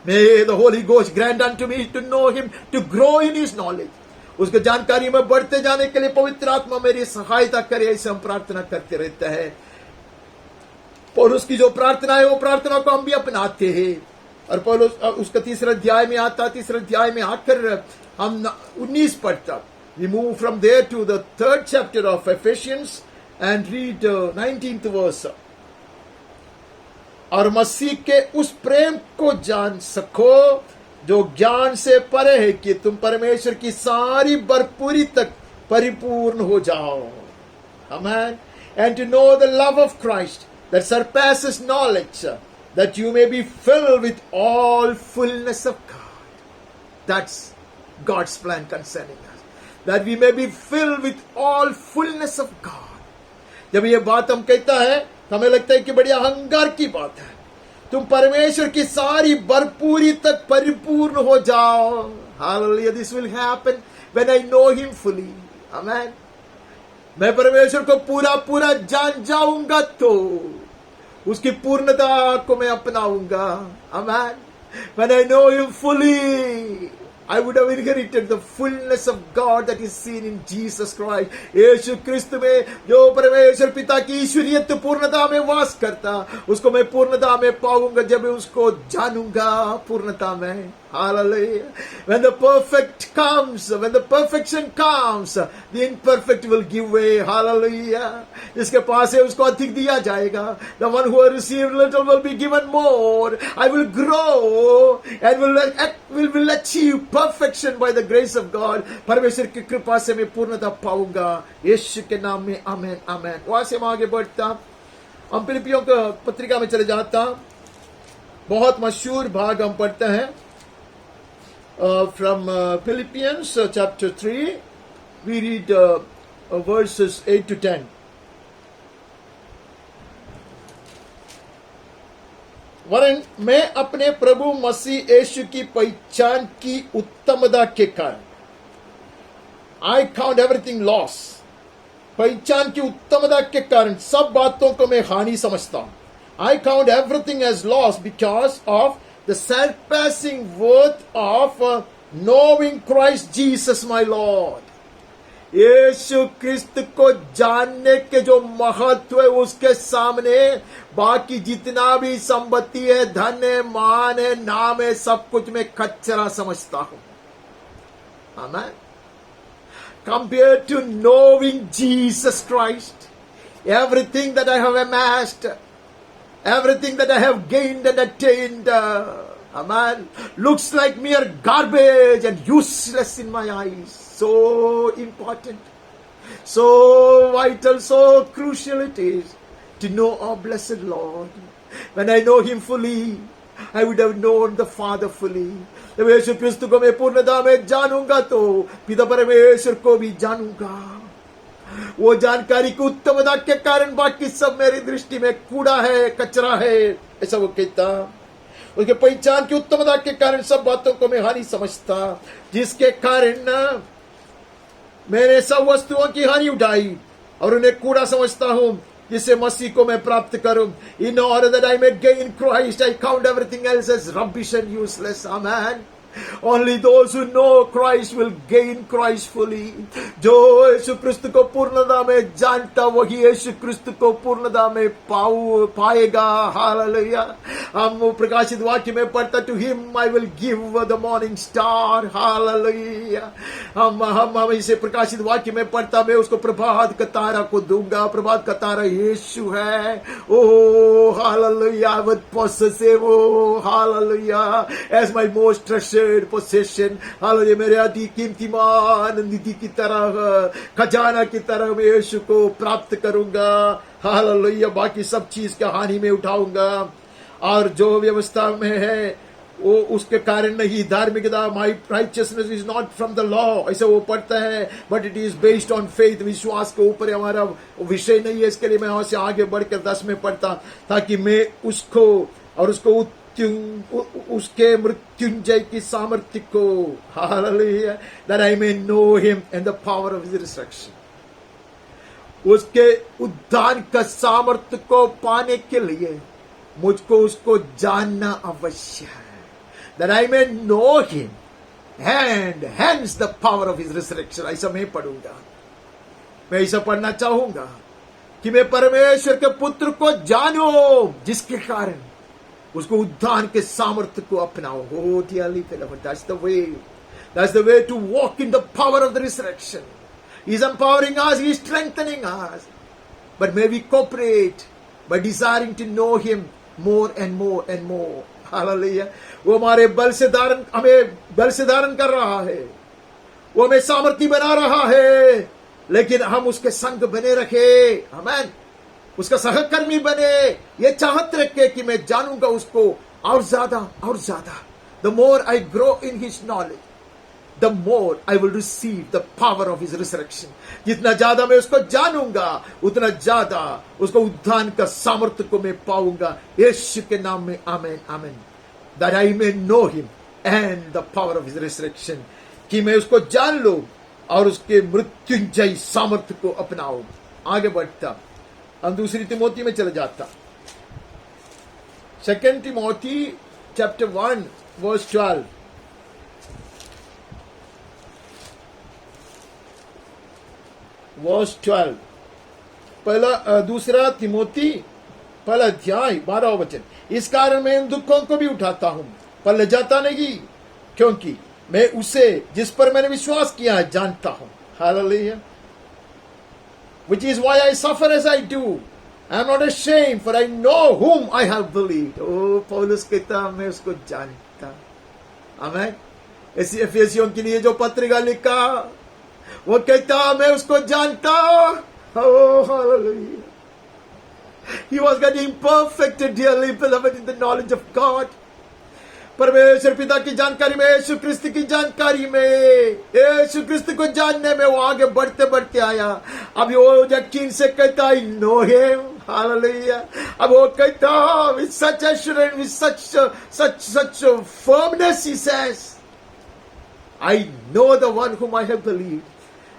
May the Holy Ghost grant unto me to know Him, to grow in His knowledge. उसको जानकारी में बढ़ते जाने के लिए पवित्र आत्मा मेरी सहायता करे. ऐसे हम प्रार्थना करते रहते हैं और उसकी जो प्रार्थना है वो प्रार्थना को हम भी अपनाते हैं. और पौलुस उसका 3 अध्याय में आता, 3 अध्याय में आकर हम 19 पढ़ता. We move from there to the 3rd chapter of Ephesians and read 19th verse. और मसीह के उस प्रेम को जान सको जो ज्ञान से परे है कि तुम परमेश्वर की सारी भरपूरी तक परिपूर्ण हो जाओ. Amen. And to know the love of Christ that surpasses knowledge, that you may be filled with all fullness of God. That's God's plan concerning us. That we may be filled with all fullness of God. जब ये बात हम कहता है तो हमें लगता है कि बड़ी अहंकार की बात है. तुम परमेश्वर की सारी भरपूरी तक परिपूर्ण हो जाओ. Hallelujah. This will happen when I know Him fully. Amen. मैं परमेश्वर को पूरा जान जाऊंगा तो उसकी पूर्णता को मैं अपनाऊंगा. Amen. When I know Him fully, I would have inherited the fullness of God that is seen in Jesus Christ. यीशु क्रिस्त में जो परमेश्वर पिता की ईश्वरीयत पूर्णता में वास करता, उसको मैं पूर्णता में पाऊंगा जब मैं उसको जानूंगा पूर्णता में. Hallelujah. When the perfect comes, when the perfection comes, the imperfect will give way. Hallelujah. जिसके पास है उसको अधिक दिया जाएगा. The one who has received little will be given more. I will grow and will achieve perfection by the grace of God. परमेश्वर की कृपा से मैं पूर्णता पाऊंगा. यीशु के नाम में आमेन आमेन. वहां से हम आगे बढ़ता, हम फिलिपियों की पत्रिका में चले जाता. बहुत मशहूर भाग हम पढ़ते हैं from Philippians chapter 3. We read verses 8 to 10. वरन मैं अपने प्रभु मसीह यीशु की पहचान की उत्तमता के कारण I count everything loss. पहचान की उत्तमता के कारण सब बातों को मैं हानि समझता हूं. I count everything as loss because of the surpassing worth of knowing Christ Jesus my Lord. यीशु क्रिस्त को जानने के जो महत्व है उसके सामने बाकी जितना भी संपत्ति है, धन है, मान है, नाम है, सब कुछ मैं कचरा समझता हूं. Amen. Compared to knowing Jesus Christ, everything that I have amassed, everything that I have gained and attained, amen, looks like mere garbage and useless in my eyes. So important, so vital, so crucial it is to know our blessed Lord. When I know Him fully, I would have known the Father fully. जब यीशु क्रिस्त को मैं पूर्णता में जानूंगा तो पिता परमेश्वर को भी जानूंगा. वो जानकारी की उत्तमता के कारण बाकी सब मेरी दृष्टि में कूड़ा है, कचरा है, ऐसा वो कहता. उसके पहचान की उत्तमता के कारण सब बातों को मैं हानि समझता, जिसके कारण मैंने सब वस्तुओं की हानि उठाई और उन्हें कूड़ा समझता हूं. जिससे मसीह को मैं प्राप्त करूं. In order that I may gain Christ, I count everything else as rubbish and useless. Amen. Only those who know Christ will gain Christ fully. जो यीशु क्रिस्त को पूर्णता में जानता वही यीशु क्रिस्त को पूर्णता में पाएगा. हालेलुया. हम प्रकाशित वाक्य में पढ़ता, to him I will give the morning star. Hallelujah. हम इसे प्रकाशित वाक्य में पढ़ता, मैं उसको प्रभात का तारा को दूंगा. प्रभात का तारा यीशु है. Oh hallelujah, I would possess him. Oh hallelujah, as my most treasured possession. Hallelujah. मेरे अति कीमतीमान निधि की तरह, खजाना की तरह मैं यीशु को प्राप्त करूंगा. हालेलुया. बाकी सब चीज का हानि में उठाऊंगा. और जो व्यवस्था में है वो उसके कारण नहीं. धार्मिकता, my righteousness is not from the law, ऐसे वो पढ़ता है, but it is based on faith. विश्वास के ऊपर हमारा विषय नहीं है. इसके लिए मैं वहां से आगे बढ़कर 10 में पढ़ता, ताकि मैं उसको और उसके मृत्युंजय की सामर्थ्य को, hallelujah, that I may know him and the power of his resurrection. उसके उद्धार का सामर्थ्य को पाने के लिए मुझको उसको जानना अवश्य है. That I may know him and hence the power of his resurrection. ऐसा मैं पढ़ूंगा. मैं ऐसा पढ़ना चाहूंगा कि मैं परमेश्वर के पुत्र को जानूं, जिसके कारण उसको उद्धार के सामर्थ्य को अपनाओ. Oh dearly beloved, that's the way. That's the way to walk in the power of the resurrection. He's empowering us, He's strengthening us. But may we cooperate by desiring to know Him more and more and more. Hallelujah. वो हमारे हमें बल से धारण कर रहा है. वो हमें सामर्थ्य बना रहा है, लेकिन हम उसके संग बने रखे. आमीन. उसका सहकर्मी बने. ये चाहत रखे कि मैं जानूंगा उसको और ज्यादा. The more I grow in His knowledge, the more I will receive the power of His resurrection. जितना ज्यादा मैं उसको जानूंगा, उतना ज्यादा उसको उद्धार का सामर्थ्य को मैं पाऊंगा. यीशु के नाम में आमीन. आमीन. That I may know Him and the power of His resurrection. कि मैं उसको जान लूं और उसके मृत्युंजय सामर्थ्य को अपनाऊं. आगे बढ़ता, हम दूसरी तिमोथी में चले जाता. 2 Timothy chapter 1 verse 12. verse 12. दूसरा तिमोथी पहला अध्याय 12 वचन. इस कारण मैं इन दुखों को भी उठाता हूं, पर लजाता नहीं, क्योंकि मैं उसे जिस पर मैंने विश्वास किया है जानता हूं. Hallelujah. Which is why I suffer as I do. I am not ashamed, for I know whom I have believed. Oh, पौलुस कहता मैं उसको जानता. आमीन. ऐसी एफेसियों के लिए जो पत्रिका लिखा, वो कहता मैं उसको जानता. Oh, hallelujah. He was getting perfected, dearly beloved, in the knowledge of God. परमेश्वर पिता की जानकारी में, यीशु क्रिस्त की जानकारी में, यीशु क्रिस्त को जानने में वो आगे बढ़ते बढ़ते आया. अब वो यकीन से कहता I know him. Hallelujah. अब वो कहता with such assurance, with such firmness, he says, I know the one whom I have believed.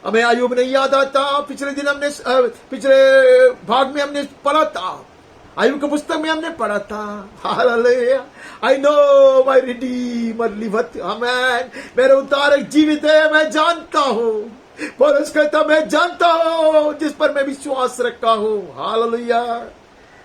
हमें अय्यूब नहीं याद आता. पिछले भाग में हमने पढ़ा था, अय्यूब की पुस्तक में हमने पढ़ा था. Hallelujah. I know my redeemer liveth. आमीन. मेरे उद्धारक जीवित है, मैं जानता हूँ. पौलुस कहता मैं जानता हूँ जिस पर मैं विश्वास रखा हूँ. हालेलुया.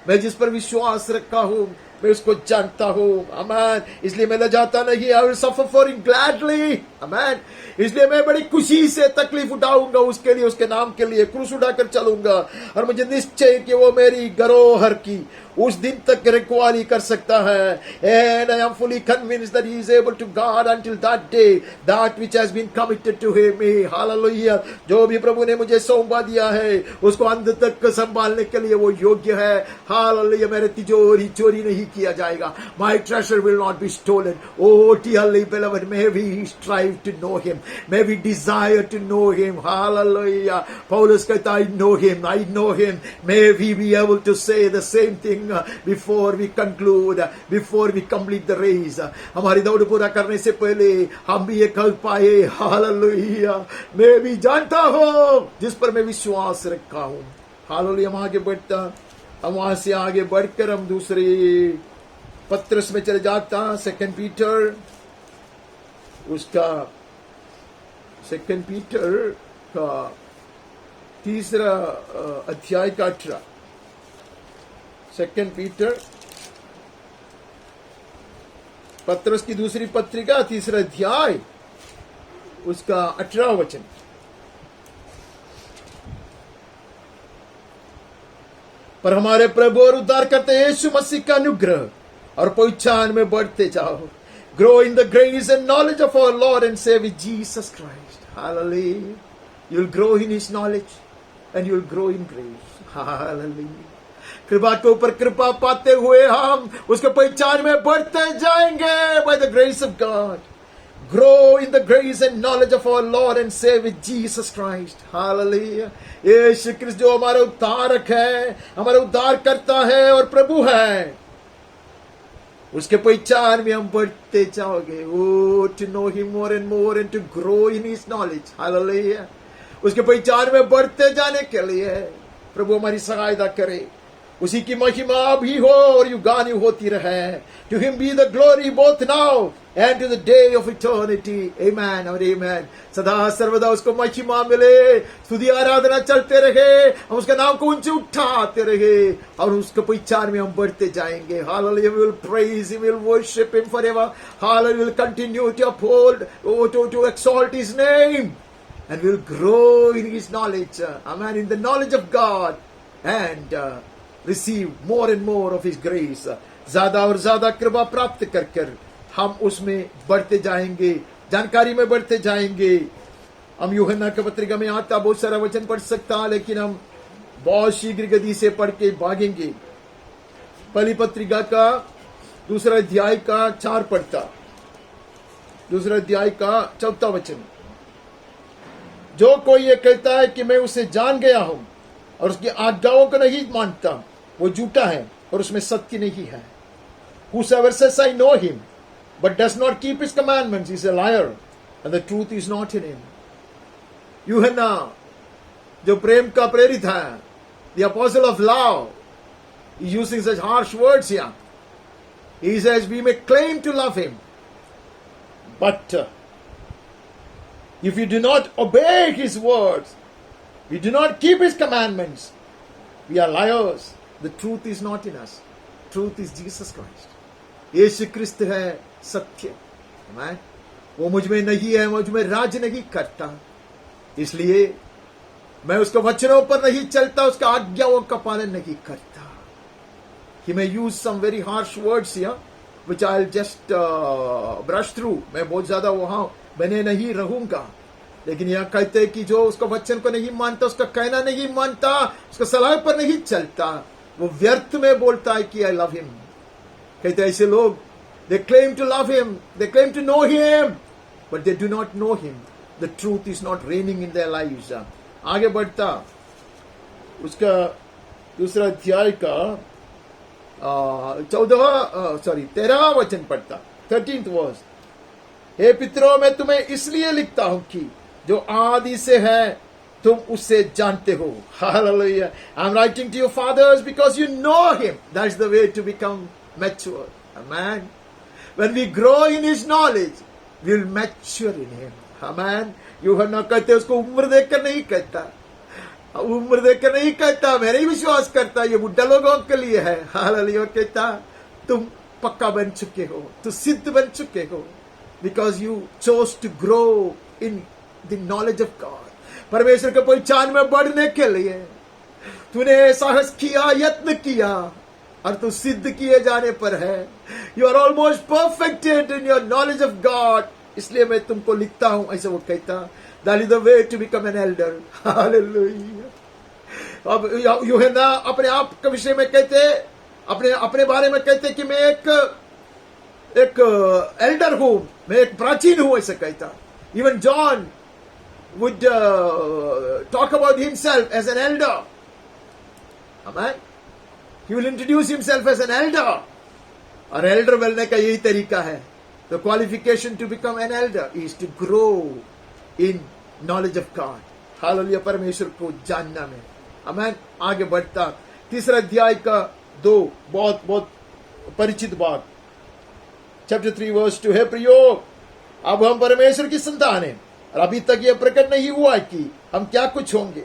मैं जिस पर विश्वास रखा हूँ मैं उसको जानता हूँ. आमीन. इसलिए मैं लजाता नहीं. I will suffer for him gladly. आमीन. इसलिए मैं बड़ी खुशी से तकलीफ उठाऊंगा उसके लिए, उसके नाम के लिए क्रूस उठाकर चलूंगा. और मुझे निश्चय कि वो मेरी धरोहर की उस दिन तक रखवाली कर सकता है. And I am fully convinced that he is able to guard until that day that which has been committed to him. Hallelujah. जो भी प्रभु ने मुझे सौंपा दिया है उसको अंत तक संभालने के लिए वो योग्य है. Hallelujah. मेरे तिजोरी चोरी नहीं किया जाएगा. My treasure will not be stolen. Oh dearly beloved, may we strive to know him. May we desire to know him. Hallelujah. Paulus कहता I know him. I know him. May we be able to say the same thing before we conclude, before we complete the race. हमारी दौड़ पूरा करने से पहले हम भी ये कह पाए. हालेलुया. मैं भी जानता हूँ जिस पर मैं विश्वास रखा हूँ. हालेलुया। हम आगे बढ़ता, हम वहां से आगे बढ़कर हम दूसरे पत्रस में चले जाता, सेकंड पीटर, उसका सेकंड पीटर का तीसरा अध्याय का 18, सेकंड पीटर पत्रस की दूसरी पत्रिका तीसरा अध्याय उसका 18 वचन। पर हमारे प्रभु और उद्धार करते यीशु मसीह का अनुग्रह और पहचान में बढ़ते जाओ। Grow in the grace and knowledge of our Lord and Saviour Jesus Christ. Hallelujah. You will grow in his knowledge and you will grow in grace. Hallelujah. कृपा के ऊपर कृपा पाते हुए हम उसके पहचान में बढ़ते जाएंगे by the grace of God. Grow in the grace and knowledge of our Lord and Savior Jesus Christ. Hallelujah. यीशु क्रिस्त जो हमारा उद्धारक है, हमारा उद्धार करता है और प्रभु है, उसके पहचान में हम बढ़ते जाओगे। Oh, to know him more and more and to grow in his knowledge. Hallelujah. उसके पहचान में बढ़ते जाने के लिए प्रभु हमारी सहायता करे। उसी की महिमा भी हो और युगानु होती रहे। To him be the glory both now and to the day of eternity. Amen और amen। सदा सर्वदा उसको महिमा मिले, स्तुति आराधना चलते रहे, हम उसका नाम को ऊंचे उठाते रहे और उसके पहचान में हम बढ़ते जाएंगे। Hallelujah, we will praise him, we will worship him forever। Hallelujah, we will continue to uphold, to exalt his name, and we will grow in his knowledge। Amen, in the knowledge of God and receive more and more of his grace। ज्यादा और ज्यादा कृपा प्राप्त कर कर हम उसमें बढ़ते जाएंगे, जानकारी में बढ़ते जाएंगे। हम यूहन्ना की पत्रिका में आता बहुत सारा वचन पढ़ सकता, लेकिन हम बहुत शीघ्र गति से पढ़ के भागेंगे। पहली पत्रिका का दूसरा अध्याय का 4 पढ़ता, दूसरा अध्याय का 4 वचन। जो कोई ये कहता है कि मैं उसे जान गया हूं और उसकी आज्ञाओं को नहीं मानता, वो झूठा है और उसमें सत्य नहीं है। Whosoever says I know him but does not keep his commandments is a liar and the truth is not in him। यूहन्ना जो प्रेम का प्रेरित है, the apostle of love, is using such harsh words here। He says we may claim to love him, but if we do not obey his words, we do not keep his commandments, we are liars। The truth is not in us, truth is Jesus Christ। यीशु क्रिस्त है सत्य। Amen? वो मुझ में नहीं है, मुझ में राज नहीं करता, इसलिए मैं उसके वचनों पर नहीं चलता, उसका आज्ञाओं का पालन नहीं करता। He may use some very harsh words here which I'll just brush through। मैं बहुत ज्यादा वहां बने नहीं रहूंगा, लेकिन यह कहते हैं कि जो उसका वचन को नहीं मानता, उसका कहना नहीं मानता, उसका सलाह पर नहीं चलता, वो व्यर्थ में बोलता है कि आई लव हिम। कहते ऐसे लोग, they claim to love him, they claim to know him, but they do not know him. The truth is not reigning in their lives. आगे बढ़ता, उसका दूसरा अध्याय का 13वां वचन पढ़ता, 13th वर्स। हे पितरों, मैं तुम्हें इसलिए लिखता हूं कि जो आदि से है तुम उससे जानते हो। Hallelujah। I'm writing to your fathers because you know him। That's the way to become mature। Amen। When we grow in his knowledge, we'll mature in him। Amen। यूहन्ना कहते उसको उम्र देखकर नहीं कहता, उम्र देखकर नहीं कहता, मैं नहीं विश्वास करता, ये बुढ़ा लोगों के लिए है। Hallelujah। कहता तुम पक्का बन चुके हो, तुम सिद्ध बन चुके हो, because you chose to grow in the knowledge of God। परमेश्वर के पहचान में बढ़ने के लिए तूने साहस किया, यत्न किया, और तू सिद्ध किए जाने पर है। You are almost perfected in your knowledge of God, इसलिए मैं तुमको लिखता हूं, ऐसे वो कहता। That is the way to become an elder. Hallelujah. अब यूहन्ना अपने आप के विषय में कहते, अपने बारे में कहते कि मैं एक एल्डर हूं, मैं एक प्राचीन हूं, ऐसे कहता। Even John would talk about himself as an elder। Amen। He will introduce himself as an elder। और elder बनने का यही तरीका है। The qualification to become an elder is to grow in knowledge of God। Hallelujah। परमेश्वर को जानना में। आमेन। आगे बढ़ता, तीसरा अध्याय का 2 बहुत बहुत परिचित बात, चैप्टर 3 वर्स 2 है प्रियो, अब हम परमेश्वर की संतान हैं और अभी तक यह प्रकट नहीं हुआ कि हम क्या कुछ होंगे।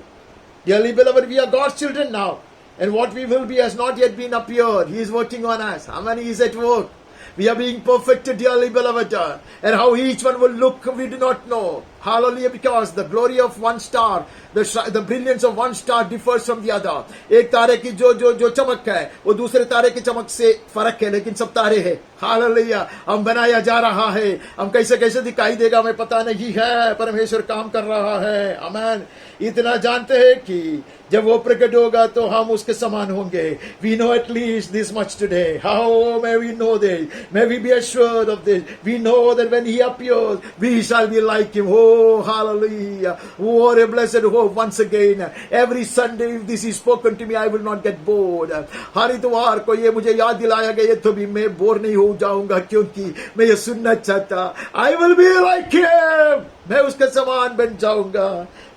Dearly beloved, we are God's children now, and what we will be has not yet been appeared. He is working on us. Amen. He is at work. We are being perfected, dearly beloved, and how each one will look, we do not know. Hallelujah, because the glory of one star, the brilliance of one star differs from the other. एक तारे की जो चमक है वो दूसरे तारे की चमक से फर्क है, लेकिन सब तारे हैं। हालेलुया, हम बनाया जा रहा है, हम कैसे कैसे दिखाई देगा हमें पता नहीं है, परमेश्वर काम कर रहा है। आमीन। इतना जानते हैं कि जब वो प्रकट होगा तो हम उसके समान होंगे। We know at least this much today. How may we know this? May we be assured of this. We know that when he appears, we shall be like him. Oh, hallelujah. What a blessed hope once again. Every Sunday, if this is spoken to me, I will not get bored. हर इतवार को ये मुझे याद दिलाया गया तो भी मैं बोर नहीं हो जाऊंगा, क्योंकि मैं ये सुनना चाहता। I will be like him. मैं उसके समान बन जाऊंगा।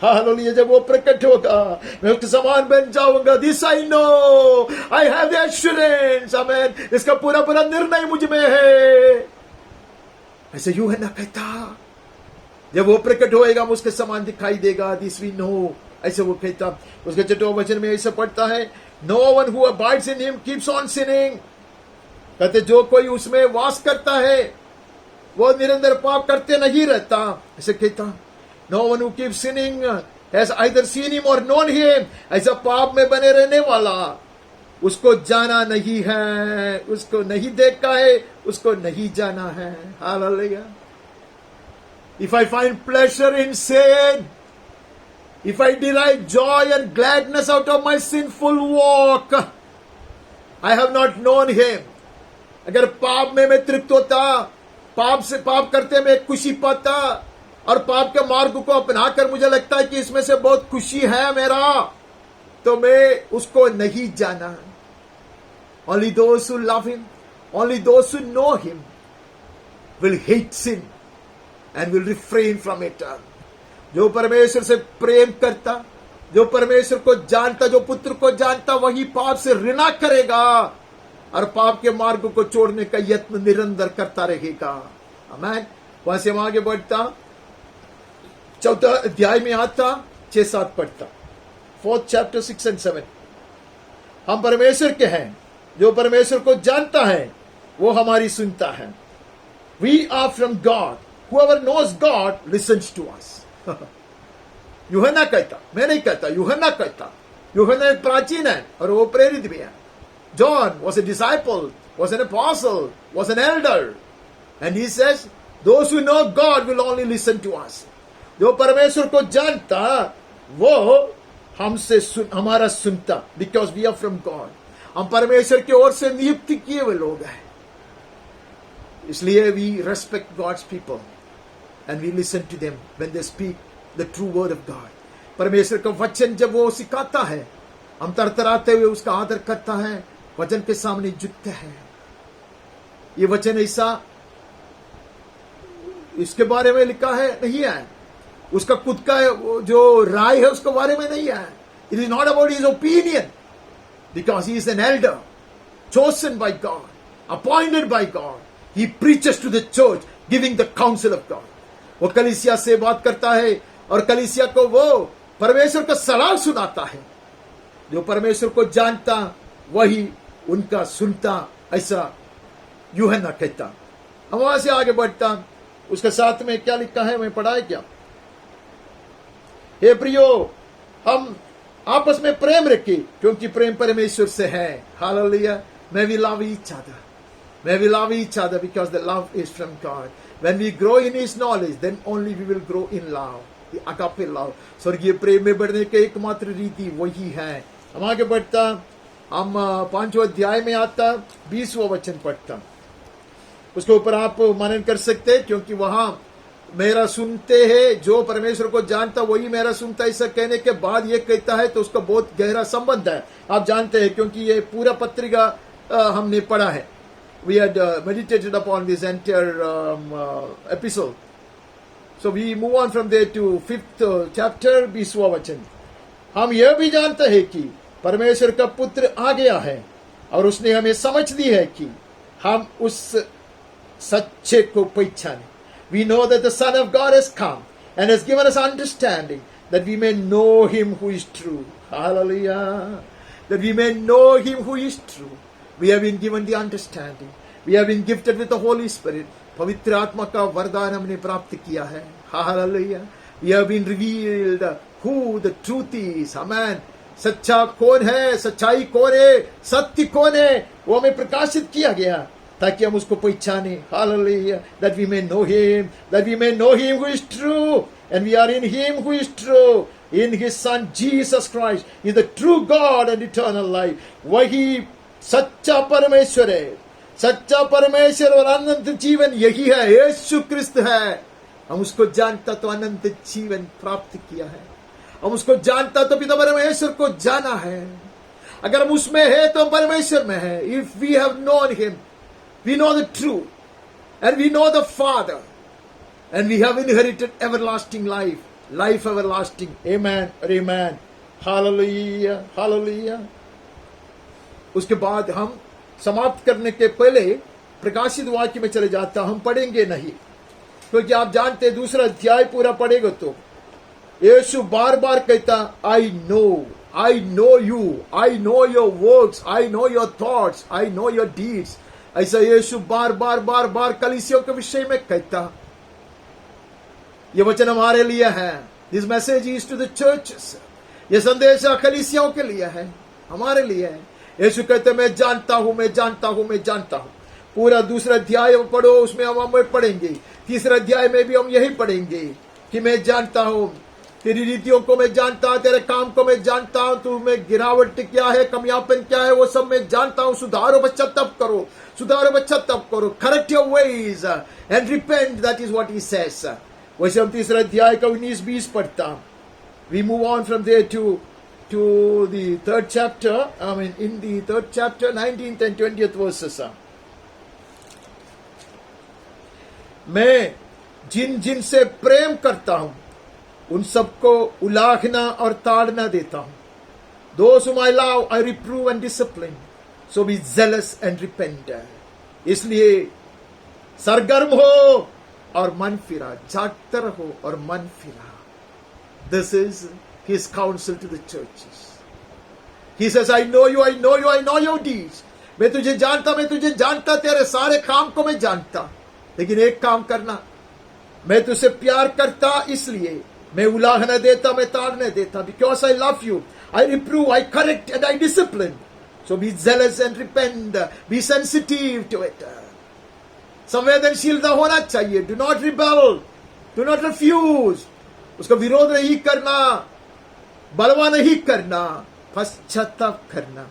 हालेलुया, जब वो प्रकट होगा मैं उसके समान बन जाऊंगा। This I know, I have the assurance. आमीन। इसका पूरा पूरा निर्णय मुझ में है। ऐसे यूहन्ना कहता, जब वो प्रकट होएगा हम उसके समान दिखाई देगा। दिस वी नो, ऐसे वो कहता। उसके 6वें वचन में ऐसे पढ़ता है, no one who abides in him keeps on sinning. कहते जो कोई उसमें वास करता है वो निरंतर पाप करते नहीं रहता। ऐसे कहता, no one who keeps sinning has either seen him or known him. ऐसा पाप में बने रहने वाला उसको जाना नहीं है, उसको नहीं देखा है, उसको नहीं जाना है। Hallelujah. If I find pleasure in sin, if I derive joy and gladness out of my sinful walk, I have not known him. अगर पाप में मैं तृप्त होता, पाप करते मैं खुशी पाता और पाप के मार्ग को अपनाकर मुझे लगता है कि इसमें से बहुत खुशी है मेरा, तो मैं उसको नहीं जाना। Only those who love him, only those who know him will hate sin and will refrain from it. जो परमेश्वर से प्रेम करता, जो परमेश्वर को जानता, जो पुत्र को जानता, वही पाप से घृणा करेगा और पाप के मार्ग को छोड़ने का यत्न निरंतर करता रहेगा। आमीन। वहां से हम आगे बढ़ता, 4 अध्याय में आता, 6-7 पढ़ता, 4th chapter 6 and 7। हम परमेश्वर के हैं, जो परमेश्वर को जानता है वो हमारी सुनता है। We are from God. Whoever knows God listens to us. यूहन्ना कहता, मैं नहीं कहता, यूहन्ना कहता। यूहन्ना एक प्राचीन है और वो प्रेरित भी है। John was a disciple, was an apostle, was an elder. And he says, those who know God will only listen to us. जो परमेश्वर को जानता वो हमसे हमारा सुनता, because we are from God. हम परमेश्वर की ओर से नियुक्त किए हुए लोग हैं, इसलिए we respect God's people and we listen to them when they speak the true word of God. परमेश्वर का वचन जब वो सिखाता है, हम तरतराते हुए उसका आदर करता है, वचन के सामने झुकते हैं। ये वचन ऐसा इसके बारे में लिखा है नहीं है, उसका खुद का जो राय है उसके बारे में नहीं है। It is not about his opinion, because he is an elder, chosen by God, appointed by God. He preaches to the church, giving the counsel of God. वो कलीसिया से बात करता है और कलीसिया को वो परमेश्वर का सलाह सुनाता है। जो परमेश्वर को जानता वही उनका सुनता, ऐसा यूहन्ना कहता। हम वहां से आगे बढ़ता, उसके साथ में क्या लिखा है, मैं पढ़ा है क्या? हे प्रियो, हम आपस में प्रेम रखें, क्योंकि प्रेम परमेश्वर से है। Hallelujah. May we love each other. May we love each other because the love is from God. When we grow in His knowledge, then only we will grow in love. The agape love. स्वर्गीय प्रेम में बढ़ने की एकमात्र रीति वही है। हम आगे बढ़ता, हम 5वें अध्याय में आता, 20वां वचन पढ़ता। उसके ऊपर आप मनन कर सकते हैं, क्योंकि वहां मेरा सुनते हैं, जो परमेश्वर को जानता वही मेरा सुनता, ऐसा कहने के बाद ये कहता है तो उसका बहुत गहरा संबंध है। आप जानते हैं, क्योंकि ये पूरा पत्रिका हमने पढ़ा है। We had meditated upon this entire episode. So we move on from there to 5th chapter, 20वां वचन। हम यह भी जानते हैं कि परमेश्वर का पुत्र आ गया है और उसने हमें समझ दी है कि हम उस सच्चे को पहचाने. We know that the Son of God has come and has given us understanding that we may know him who is true. Hallelujah. That we may know him who is true. We have been given the understanding. We have been gifted with the Holy Spirit. पवित्र आत्मा का वरदान हमने प्राप्त किया है. Hallelujah. We have been revealed who the truth is. Amen. सच्चा कौन है, सच्चाई कौन है, सत्य कौन है, वो हमें प्रकाशित किया गया ताकि हम उसको पहचाने. Hallelujah. That we may know him. That we may know him who is true. And we are in him who is true. In his son Jesus Christ is the true God and eternal life. वही सच्चा परमेश्वर है. सच्चा परमेश्वर और अनंत जीवन यही है. यीशु क्रिस्त है. हम उसको जानता तो अनंत जीवन प्राप्त किया है. हम उसको जानता तो पिता परमेश्वर को जाना है. अगर हम उसमें है तो हम परमेश्वर में है. If we have known him, we know the truth and we know the Father and we have inherited everlasting life. Life everlasting. Amen. Amen. Hallelujah. Hallelujah. उसके बाद हम समाप्त करने के पहले प्रकाशित वाक्य में चले जाता. हम पढ़ेंगे नहीं क्योंकि आप जानते हैं दूसरा अध्याय पूरा पढ़ेगा तो यीशु बार बार कहता I know you, I know your works, I know your thoughts, I know your deeds. ऐसा यीशु बार बार कलीसियों के विषय में कहता. ये वचन हमारे लिए है. This message is to the churches. ये संदेश कलीसियों के लिए है, हमारे लिए है. यीशु कहते मैं जानता हूं. पूरा दूसरा अध्याय पढ़ो, उसमें हम पढ़ेंगे. तीसरा अध्याय में भी हम यही पढ़ेंगे कि मैं जानता हूं, तेरी रीतियों को मैं जानता, तेरे काम को मैं जानता हूं, तू में गिरावट क्या है, कमियापन क्या है, वो सब मैं जानता हूं. सुधारो बच्चा तब करो. Correct your ways and repent. That is what he says. वैसे हम तीसरा अध्याय का 19-20 पढ़ता. We move on from there to the third chapter. I mean, in the third chapter, 19th and 20th verses. मैं जिन से प्रेम करता हूं उन सबको उलाहना और ताड़ना देता हूं. Those whom I love, I reprove and discipline. So be zealous and repent. इसलिए सरगर्म हो और मन फिरा, जागते रहो और मन फिरा. This is his counsel to the churches. He says, I know you, I know your deeds. मैं तुझे जानता, तेरे सारे काम को मैं जानता. लेकिन एक काम करना, मैं तुझसे प्यार करता इसलिए मैं उलाहना देता, मैं ताड़ने देता. Because I love you, I reprove, I correct and I discipline. So be zealous and repent. Be sensitive to it. संवेदनशीलता होना चाहिए. Do not rebel. Do not refuse. उसका विरोध नहीं करना, बलवा नहीं करना, पश्चाताप करना.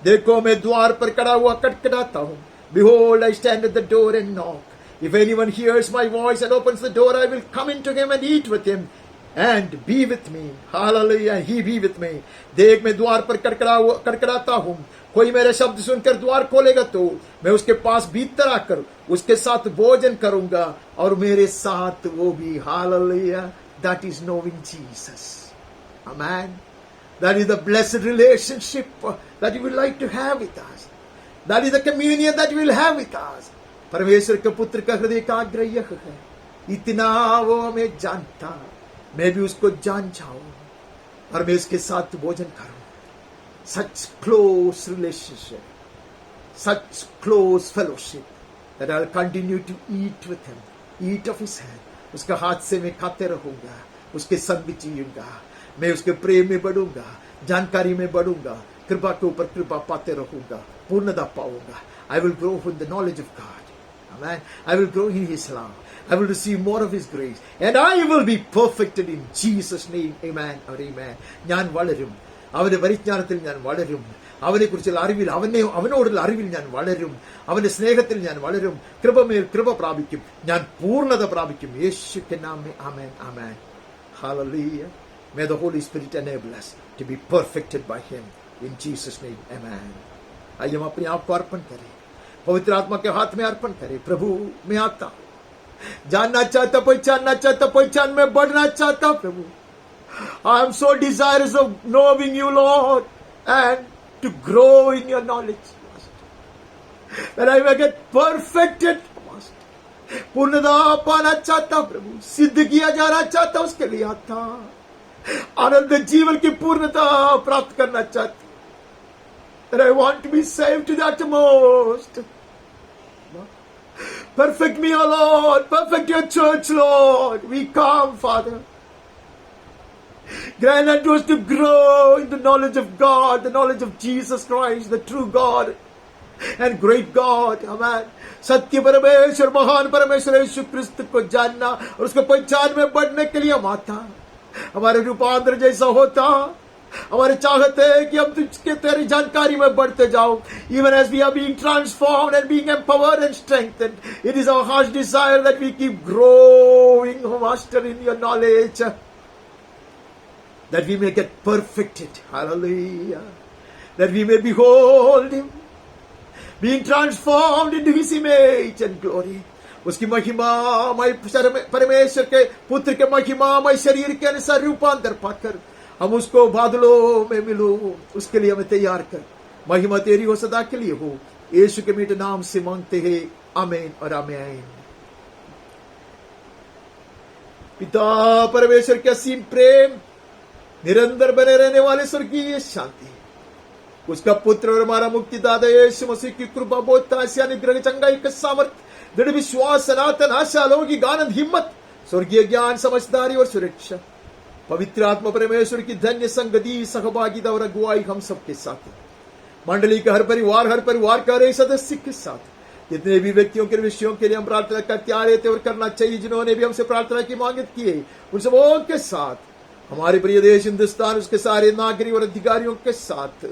देखो मैं द्वार पर खड़ा हुआ खटखटाता हूं. Behold, I stand at the door and knock. If anyone hears my voice and opens the door, I will come into him and eat with him and be with me. Hallelujah. He be with me. देख मैं द्वार पर खटखटाता हूं. कोई मेरे शब्द सुनकर द्वार खोलेगा तो मैं उसके पास भीतर आकर उसके साथ भोजन करूंगा और मेरे साथ वो भी. Hallelujah. That is knowing Jesus. Amen. That is the blessed relationship that you would like to have with us. That is the communion that you will have with us. परमेश्वर के पुत्र का हृदय का आग्रह यह है, इतना वो हमें जानता, मैं भी उसको जान जाऊं और मैं उसके साथ भोजन करूं. Such close relationship, such close fellowship that I'll continue to eat with him, eat of his hand. उसका हाथ से मैं खाते रहूंगा, उसके संग भी जीऊंगा, मैं उसके प्रेम में बढ़ूंगा, जानकारी में बढ़ूंगा, कृपा के ऊपर कृपा पाते रहूंगा, पूर्णता पाऊंगा. I will grow in the knowledge of God. Amen. I will grow in his love. I will receive more of his grace. And I will be perfected in Jesus' name. Amen or amen. ഞാൻ വളരും, അവന്റെ പരിജ്ഞാനത്തിൽ ഞാൻ വളരും, അവനെ കുറിച്ചുള്ള അറിവിൽ അവനോടുള്ള അറിവിൽ ഞാൻ വളരും, അവന്റെ സ്നേഹത്തിൽ ഞാൻ വളരും, കൃപമേൽ കൃപ പ്രാപിക്കും, ഞാൻ പൂർണ്ണത പ്രാപിക്കും. യേശുവിന്റെ നാമത്തിൽ ആമേൻ. ആമേൻ. Hallelujah. May the Holy Spirit enable us to be perfected by him in Jesus' name. Amen. आइए हम अपने आप को अर्पण करें, पवित्र आत्मा के हाथ में अर्पण करें. प्रभु मैं आता हूं, जानना चाहता, पहचानना चाहता, पहचान में बढ़ना चाहता. प्रभु I am so desirous of knowing you, Lord, and to grow in your knowledge, that I may get perfected. पूर्णता पाना चाहता प्रभु, सिद्ध किया जाना चाहता, उसके लिए आता, आनंद जीवन की पूर्णता प्राप्त करना चाहता, that I want to be saved to the uttermost. Perfect me, O Lord, perfect your church, Lord. We come, Father. Grant unto us to grow in the knowledge of God, the knowledge of Jesus Christ, the true God and great God. Amen. सत्य परमेश्वर, महान परमेश्वर यीशु क्रिस्त को जानना और उसको पहचान में बढ़ने के लिए हम आता, हमारे रूपांतर जैसा होता, हमारे चाहते हैं कि हम तुझके तेरी जानकारी में बढ़ते जाओ. Even as we are being transformed and being empowered and strengthened, it is our heart's desire that we keep growing, oh Master, in your knowledge, that we may get perfected. Hallelujah. That we may behold him, being transformed into his image and glory. उसकी महिमामय परमेश्वर के पुत्र के महिमामय शरीर के अनुसार रूपांतर पाकर हम उसको बादलों में मिलो, उसके लिए हमें तैयार कर. महिमा तेरी हो, सदा के लिए हो. यीशु के मीठे नाम से मांगते हैं, आमीन और आमीन. पिता परमेश्वर के असीम प्रेम, निरंतर बने रहने वाले स्वर्गीय शांति, उसका पुत्र और हमारा मुक्तिदाता यीशु मसीह की कृपा, बोधता, अनुग्रह, चंगाई का सामर्थ, दृढ़ विश्वास, सनातन आशा, अलौकिक आनंद, हिम्मत, स्वर्गीय ज्ञान, समझदारी और सुरक्षा, पवित्र आत्मा परमेश्वर की धन्य संगति, सहभागिता और अगुवाई हम सबके साथ है. मंडली का हर परिवार का हर एक सदस्य के साथ, जितने भी व्यक्तियों के विषयों के लिए हम प्रार्थना करते आ रहे थे और करना चाहिए, जिन्होंने भी हमसे प्रार्थना की मांग की है, उन सबों के साथ, हमारे प्रिय देश हिंदुस्तान, उसके सारे नागरिक और अधिकारियों के साथ,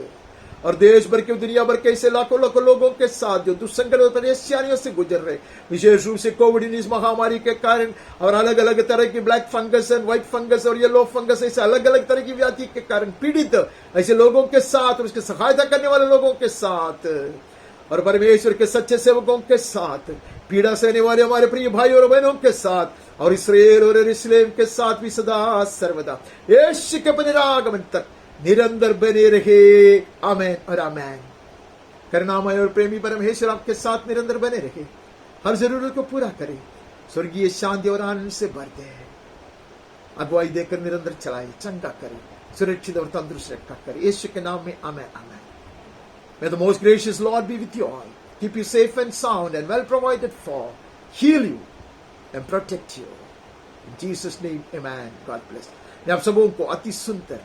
और देश भर के, दुनिया भर के ऐसे लाखों लोगों के साथ जो दुस्संगत और परेशानियों से गुजर रहे, विशेष रूप से कोविड इस महामारी के कारण और अलग अलग तरह की black fungus and white fungus और येलो फंगस, ऐसे अलग अलग तरह की व्याधि के कारण पीड़ित ऐसे लोगों के साथ और उसकी सहायता करने वाले लोगों के साथ और परमेश्वर के सच्चे सेवकों के साथ, पीड़ा सहने वाले हमारे प्रिय भाई और बहनों के साथ और इसराइल और यरूशलेम के साथ भी सदा सर्वदा यीशु के पुनरागमन तक निरंतर बने रहे. आमेन और आमेन. करुणामय और प्रेमी परमेश्वर आपके साथ निरंतर बने रहे, हर जरूरत को पूरा करे, स्वर्गीय शांति और आनंद से भर दे, अगुवाई देकर निरंतर चलाए, चंगा करे, सुरक्षित और तंदुरुस्त रखा करे. यीशु के नाम में आमेन आमेन. May the most gracious Lord be with you all, keep you safe and sound and well provided for, heal you and protect you. In Jesus' name, amen. God bless. मैं आप सबों को अति सुंदर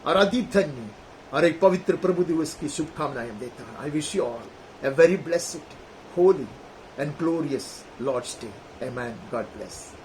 और अति धन्य और एक पवित्र प्रभु दिवस की शुभकामनाएं देता हूं. I wish you all a very blessed, holy and glorious Lord's Day. Amen. God bless.